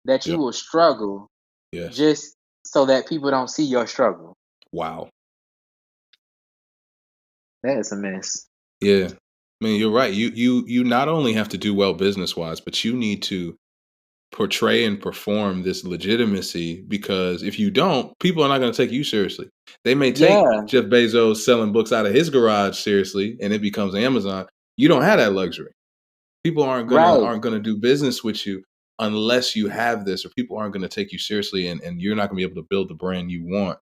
that you Yep. will struggle Yes. just so that people don't see your struggle. Wow. That is a mess. Yeah. I mean, you're right. You not only have to do well business wise, but you need to portray and perform this legitimacy, because if you don't, people are not going to take you seriously. They may take Yeah, Jeff Bezos selling books out of his garage seriously and it becomes Amazon. You don't have that luxury. People right. aren't gonna do business with you unless you have this, or people aren't gonna take you seriously, and you're not gonna be able to build the brand you want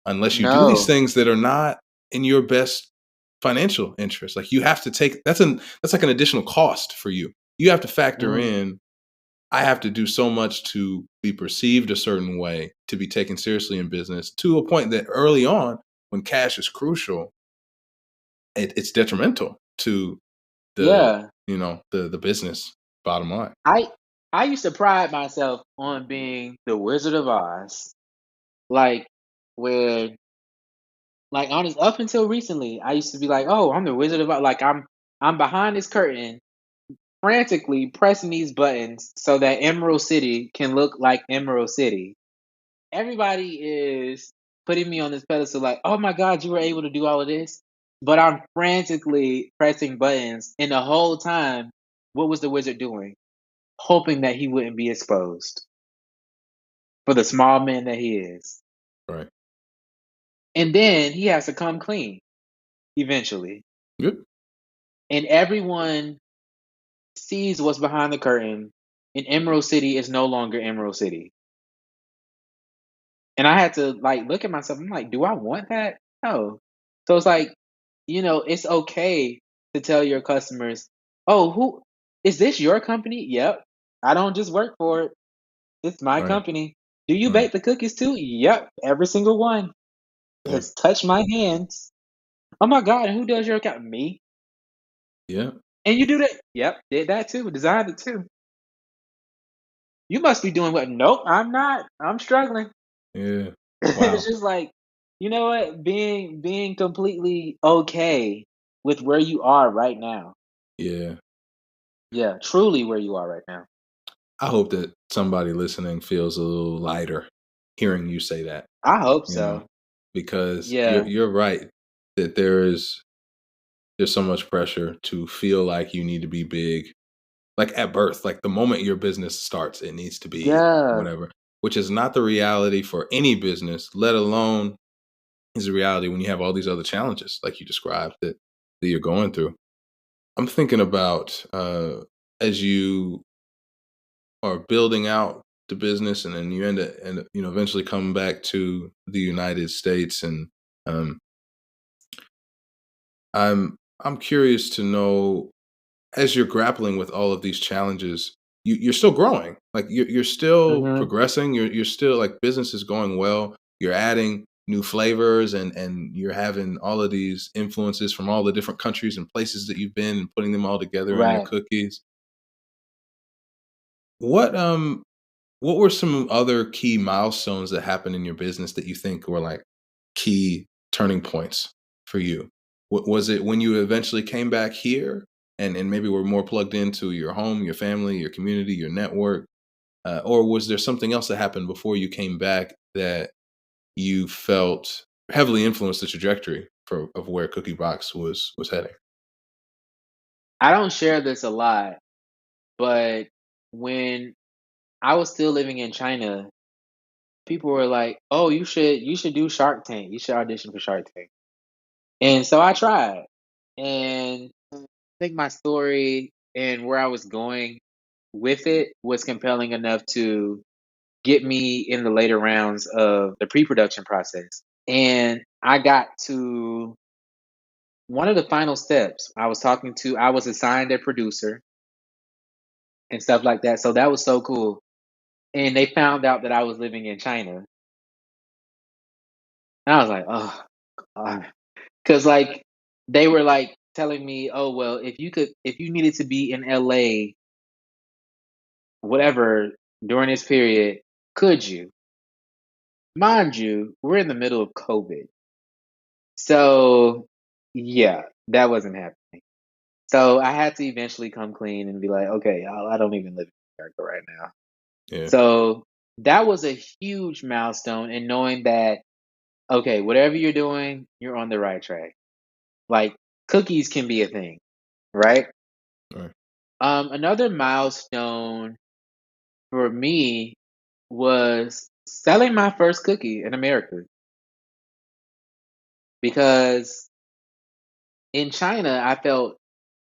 unless you do these No. things that are not in your best financial interest. Like, you have to take that's like an additional cost for you. You have to factor Mm, in, I have to do so much to be perceived a certain way, to be taken seriously in business, to a point that early on, when cash is crucial, it's detrimental to the yeah. the business bottom line. I I used to pride myself on being the Wizard of Oz. Like where like honest up until recently, I used to be like, "Oh, I'm the Wizard of Oz." Like I'm behind this curtain frantically pressing these buttons so that Emerald City can look like Emerald City. Everybody is putting me on this pedestal like, "Oh my god, you were able to do all of this." But I'm frantically pressing buttons and the whole time what was the wizard doing? Hoping that he wouldn't be exposed for the small man that he is. Right. And then he has to come clean eventually. Good. And everyone sees what's behind the curtain, and Emerald City is no longer Emerald City. And I had to like look at myself. I'm like, do I want that? No. So it's like, it's okay to tell your customers, oh, who is this your company? Yep. I don't just work for it. It's my Right. company. Do you Right. bake the cookies too? Yep. Every single one Yeah. has touched my hands. Oh my God. And who does your account? Me. Yeah. And you do that? Yep. Did that too. Designed it too. You must be doing what? Nope. I'm not. I'm struggling. Yeah. It's Wow. just like, you know what? Being completely okay with where you are right now. Yeah. Yeah, truly where you are right now. I hope that somebody listening feels a little lighter hearing you say that, I hope you know, so. because Yeah. you're right that there's so much pressure to feel like you need to be big. Like at birth, like the moment your business starts, it needs to be Yeah. whatever, which is not the reality for any business, let alone is a reality when you have all these other challenges like you described that you're going through. I'm thinking about as you are building out the business, and then you eventually come back to the United States, and um, I'm curious to know, as you're grappling with all of these challenges, you're still growing. Like, you're still Mhm. progressing. You're still, like, business is going well. You're adding new flavors, and you're having all of these influences from all the different countries and places that you've been, and putting them all together in your Right. cookies. What what were some other key milestones that happened in your business that you think were like key turning points for you? Was it when you eventually came back here, and maybe were more plugged into your home, your family, your community, your network? Or was there something else that happened before you came back that you felt heavily influenced the trajectory of where Cookie Box was heading? I don't share this a lot, but when I was still living in China, people were like, "Oh, you should do Shark Tank. You should audition for Shark Tank." And so I tried. And I think my story and where I was going with it was compelling enough to get me in the later rounds of the pre-production process. And I got to one of the final steps. I was assigned a producer and stuff like that. So that was so cool. And they found out that I was living in China. And I was like, oh, God. Because like they were like telling me, oh, well, if you needed to be in LA, whatever, during this period, could you? Mind you, we're in the middle of COVID. So yeah, that wasn't happening. So I had to eventually come clean and be like, okay, I don't even live in America right now. Yeah. So that was a huge milestone in knowing that, okay, whatever you're doing, you're on the right track. Like cookies can be a thing, right? All right. Another milestone for me was selling my first cookie in America because in China I felt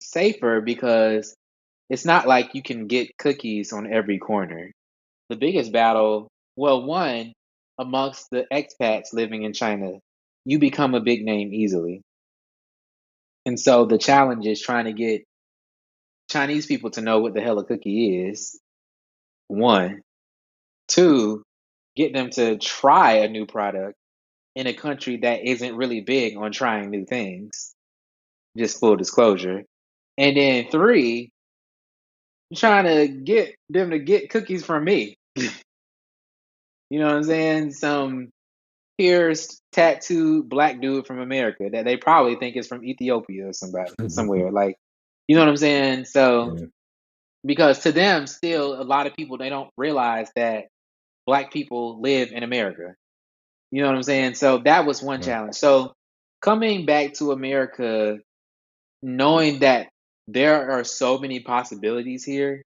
safer because it's not like you can get cookies on every corner. The biggest battle, well, one, amongst the expats living in China, you become a big name easily. And so the challenge is trying to get Chinese people to know what the hell a cookie is. One. Two, get them to try a new product in a country that isn't really big on trying new things. Just full disclosure. And then three, trying to get them to get cookies from me. You know what I'm saying? Some pierced, tattooed black dude from America that they probably think is from Ethiopia or somewhere. Like, you know what I'm saying? So, Yeah. because to them, still, a lot of people, they don't realize that black people live in America. You know what I'm saying? So that was one Right. challenge. So coming back to America, knowing that there are so many possibilities here,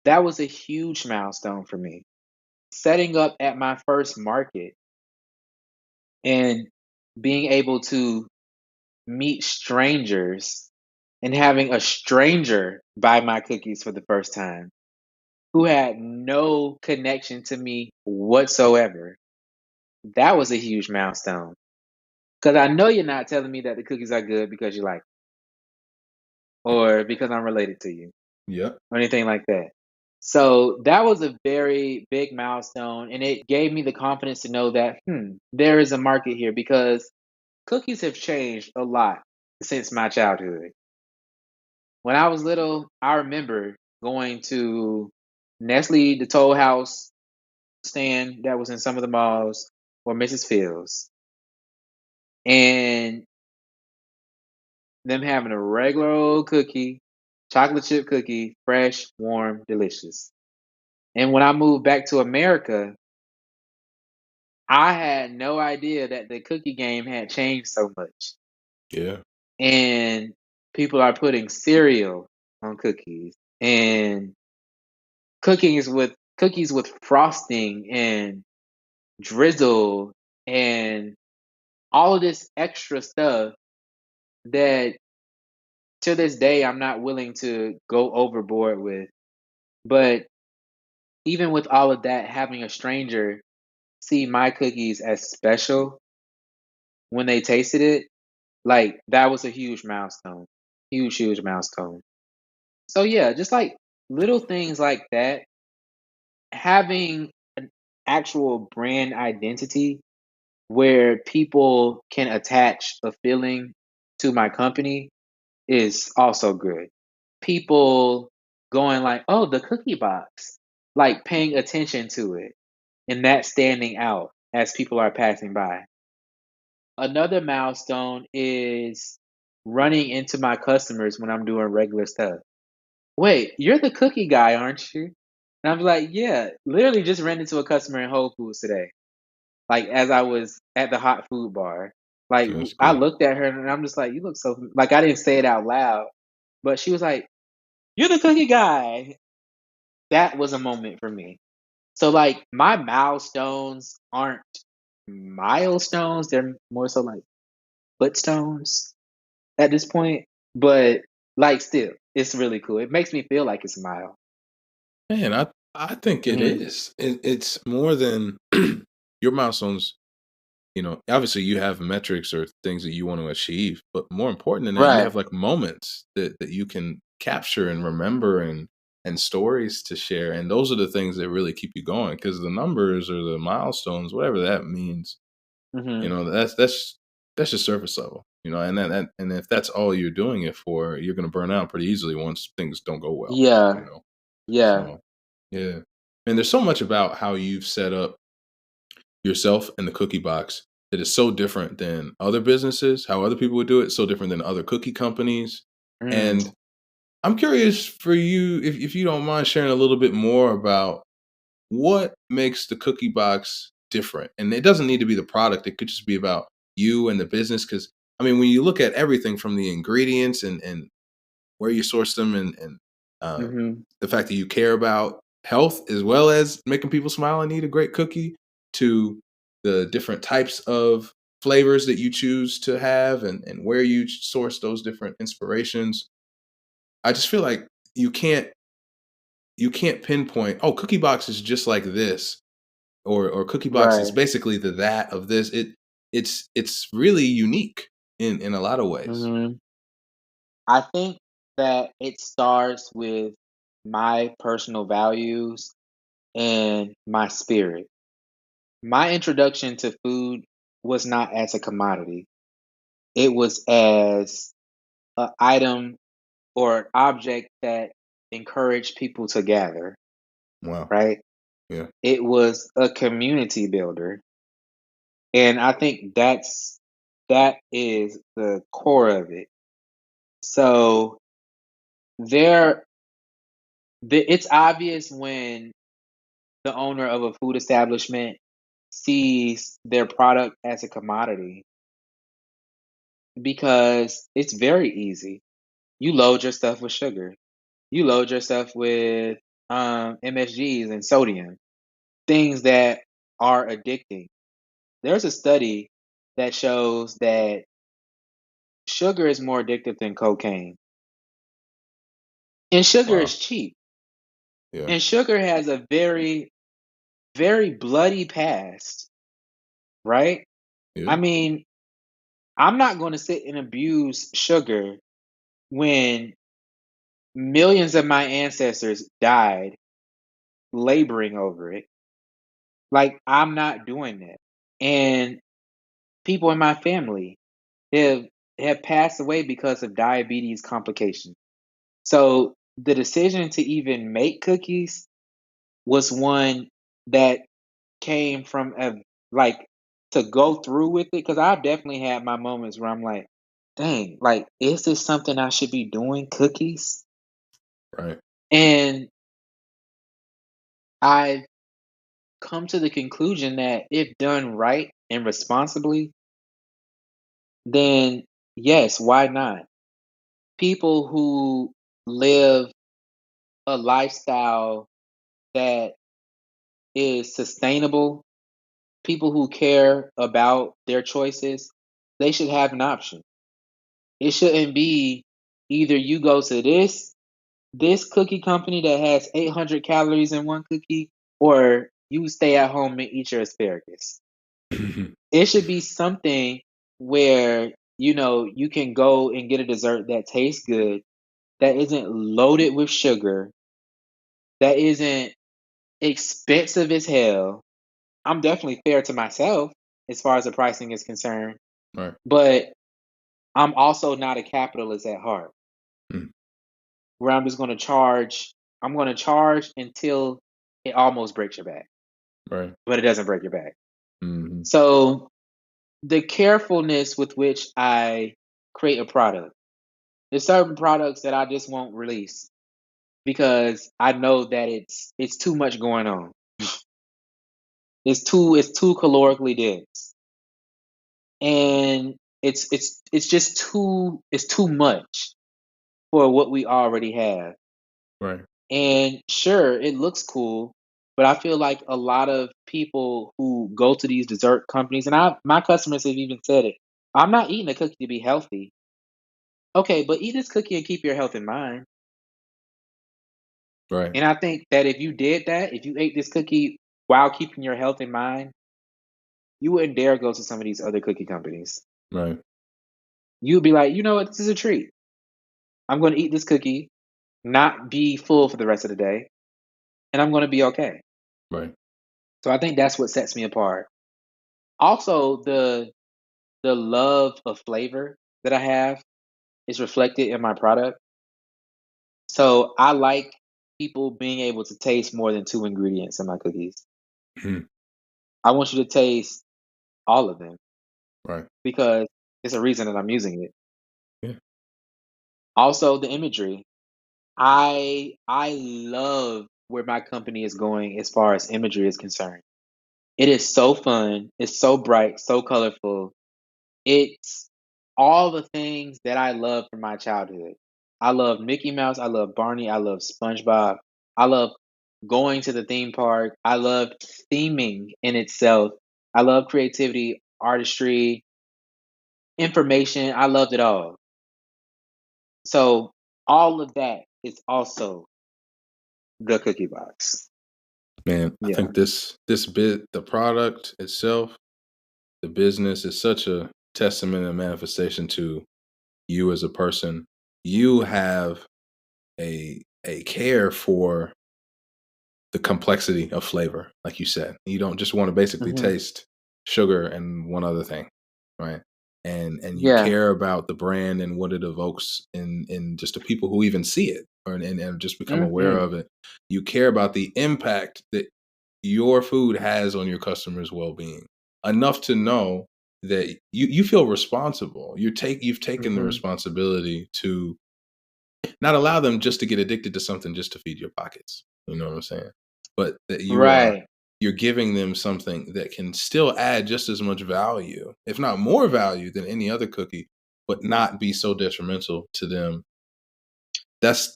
that was a huge milestone for me. Setting up at my first market and being able to meet strangers and having a stranger buy my cookies for the first time who had no connection to me whatsoever. That was a huge milestone. Because I know you're not telling me that the cookies are good because you like them, or because I'm related to you Yep. or anything like that. So that was a very big milestone, and it gave me the confidence to know that there is a market here because cookies have changed a lot since my childhood. When I was little, I remember going to Nestle, the Toll House stand that was in some of the malls, or Mrs. Fields, and them having a regular old cookie, chocolate chip cookie, fresh, warm, delicious. And when I moved back to America, I had no idea that the cookie game had changed so much. Yeah. And people are putting cereal on cookies and cookies with frosting and drizzle and all of this extra stuff that to this day I'm not willing to go overboard with. But even with all of that, having a stranger see my cookies as special when they tasted it, like that was a huge milestone. Huge, huge milestone. So yeah, just like little things like that, having an actual brand identity where people can attach a feeling to my company is also good. People going like, oh, the cookie box, like paying attention to it and that standing out as people are passing by. Another milestone is running into my customers when I'm doing regular stuff. Wait, you're the cookie guy, aren't you? And I'm like, yeah, literally just ran into a customer in Whole Foods today. Like as I was at the hot food bar. Like That's I good. looked at her and I'm just like, you look so like I didn't say it out loud, but she was like, you're the cookie guy. That was a moment for me. So like my milestones aren't milestones, they're more so like footstones at this point. But like still, it's really cool. It makes me feel like it's a mile. Man, I think it Hmm. is. It's more than your milestones. Obviously you have metrics or things that you want to achieve, but more important than that, you Right. have like moments that you can capture and remember and stories to share. And those are the things that really keep you going because the numbers or the milestones, whatever that means, Hmm. that's just surface level, and if that's all you're doing it for, you're gonna burn out pretty easily once things don't go well, you Yeah. know. Yeah. So yeah. And there's so much about how you've set up yourself and the cookie box. that is so different than other businesses, how other people would do it, so different than other cookie companies. Mm, And I'm curious for you, if you don't mind sharing a little bit more about what makes the cookie box different. And it doesn't need to be the product, it could just be about you and the business. Because, I mean, when you look at everything from the ingredients and where you source them and uh, hmm the fact that you care about health as well as making people smile and eat a great cookie, to the different types of flavors that you choose to have and where you source those different inspirations. I just feel like you can't you can't pinpoint, oh, cookie box is just like this, or cookie box is Right. basically the that of this. It's really unique in a lot of ways. hmm I think that it starts with my personal values and my spirit. My introduction to food was not as a commodity. It was as an item or an object that encouraged people to gather, Wow. right? Yeah. It was a community builder. And I think that is the core of it. So there it's obvious when the owner of a food establishment sees their product as a commodity because it's very easy. You load your stuff with sugar. You load your stuff with MSGs and sodium, things that are addicting. There's a study that shows that sugar is more addictive than cocaine. And sugar Wow. is cheap. Yeah. And sugar has a very, very bloody past, right? I Yeah. mean, I'm not going to sit and abuse sugar when millions of my ancestors died laboring over it. Like, I'm not doing that. And people in my family have have passed away because of diabetes complications. So the decision to even make cookies was one that came from a like to go through with it because I've definitely had my moments where I'm like, dang, like, is this something I should be doing? Cookies? Right. And I've come to the conclusion that if done right and responsibly, then yes, why not? People who live a lifestyle that is sustainable, people who care about their choices, they should have an option. It shouldn't be either you go to this cookie company that has 800 calories in one cookie, or you stay at home and eat your asparagus. It should be something where you can go and get a dessert that tastes good, that isn't loaded with sugar, that isn't expensive as hell. I'm definitely fair to myself as far as the pricing is concerned, Right. but I'm also not a capitalist at heart, Mm. where I'm just going to charge. I'm going to charge until it almost breaks your back, Right. but it doesn't break your back. Hmm. So the carefulness with which I create a product, there's certain products that I just won't release because I know that it's too much going on. It's too calorically dense, and it's just too much for what we already have. Right. And sure, it looks cool, but I feel like a lot of people who go to these dessert companies, and my customers have even said it. I'm not eating a cookie to be healthy. Okay, but eat this cookie and keep your health in mind. Right. And I think that if you did that, if you ate this cookie while keeping your health in mind, you wouldn't dare go to some of these other cookie companies. Right. You'd be like, you know what, this is a treat. I'm going to eat this cookie, not be full for the rest of the day, and I'm going to be okay. Right. So I think that's what sets me apart. Also, the love of flavor that I have is reflected in my product. So I like people being able to taste more than two ingredients in my cookies. Mhm. I want you to taste all of them. Right. because it's a reason that I'm using it. Yeah. Also, the imagery. I love where my company is going as far as imagery is concerned. It is so fun. It's so bright, so colorful. It's all the things that I love from my childhood. I love Mickey Mouse. I love Barney. I love SpongeBob. I love going to the theme park. I love theming in itself. I love creativity, artistry, information. I loved it all. So all of that is also the cookie box. Man, I Yeah. think the product itself, the business is such a testament and manifestation to you as a person. You have a care for the complexity of flavor, like you said. You don't just want to basically Hmm. taste sugar and one other thing, right? And you Yeah. care about the brand and what it evokes in just the people who even see it and just become aware Hmm. of it. You care about the impact that your food has on your customers' well-being enough to know that you feel responsible. You've taken the Hmm. responsibility to not allow them just to get addicted to something just to feed your pockets. You know what I'm saying? But that Right. you're giving them something that can still add just as much value, if not more value than any other cookie, but not be so detrimental to them. That's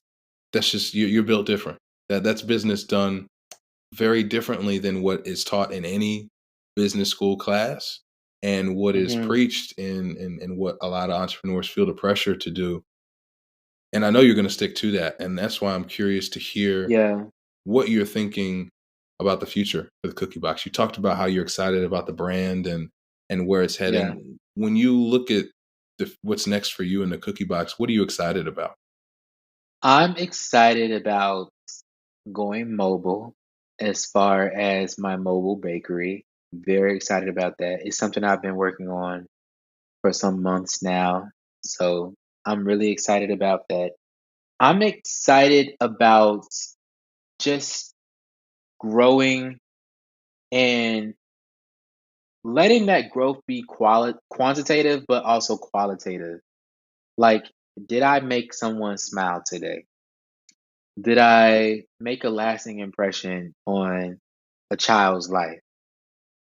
that's just you're built different. That's business done very differently than what is taught in any business school class and what is Hmm. preached in what a lot of entrepreneurs feel the pressure to do. And I know you're going to stick to that. And that's why I'm curious to hear Yeah. what you're thinking about the future for the cookie box. You talked about how you're excited about the brand and where it's Yeah. heading. When you look at what's next for you in the cookie box, what are you excited about? I'm excited about going mobile as far as my mobile bakery. Very excited about that. It's something I've been working on for some months now. So I'm really excited about that. I'm excited about just growing and letting that growth be quantitative, but also qualitative. Like, did I make someone smile today? Did I make a lasting impression on a child's life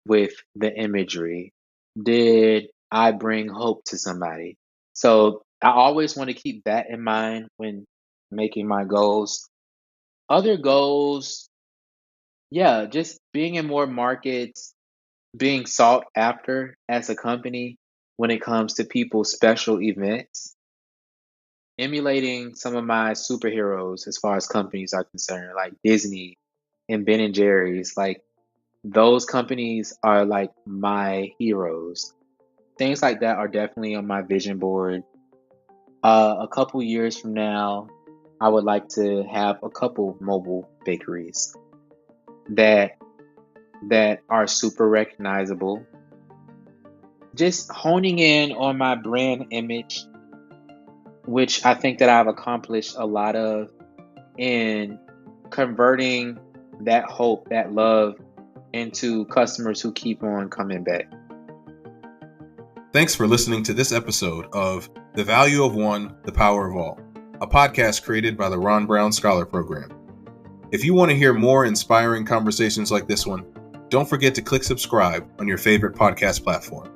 with the imagery? Did I bring hope to somebody? So I always want to keep that in mind when making my goals. Other goals, yeah, just being in more markets, being sought after as a company when it comes to people's special events, emulating some of my superheroes as far as companies are concerned, like Disney and Ben and Jerry's. Like those companies are like my heroes. Things like that are definitely on my vision board. A couple years from now, I would like to have a couple mobile bakeries that are super recognizable. Just honing in on my brand image, which I think that I've accomplished a lot of in converting that hope, that love into customers who keep on coming back. Thanks for listening to this episode of The Value of One, the Power of All, a podcast created by the Ron Brown Scholar Program. If you want to hear more inspiring conversations like this one, don't forget to click subscribe on your favorite podcast platform.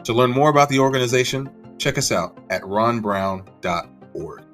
To learn more about the organization, check us out at ronbrown.org.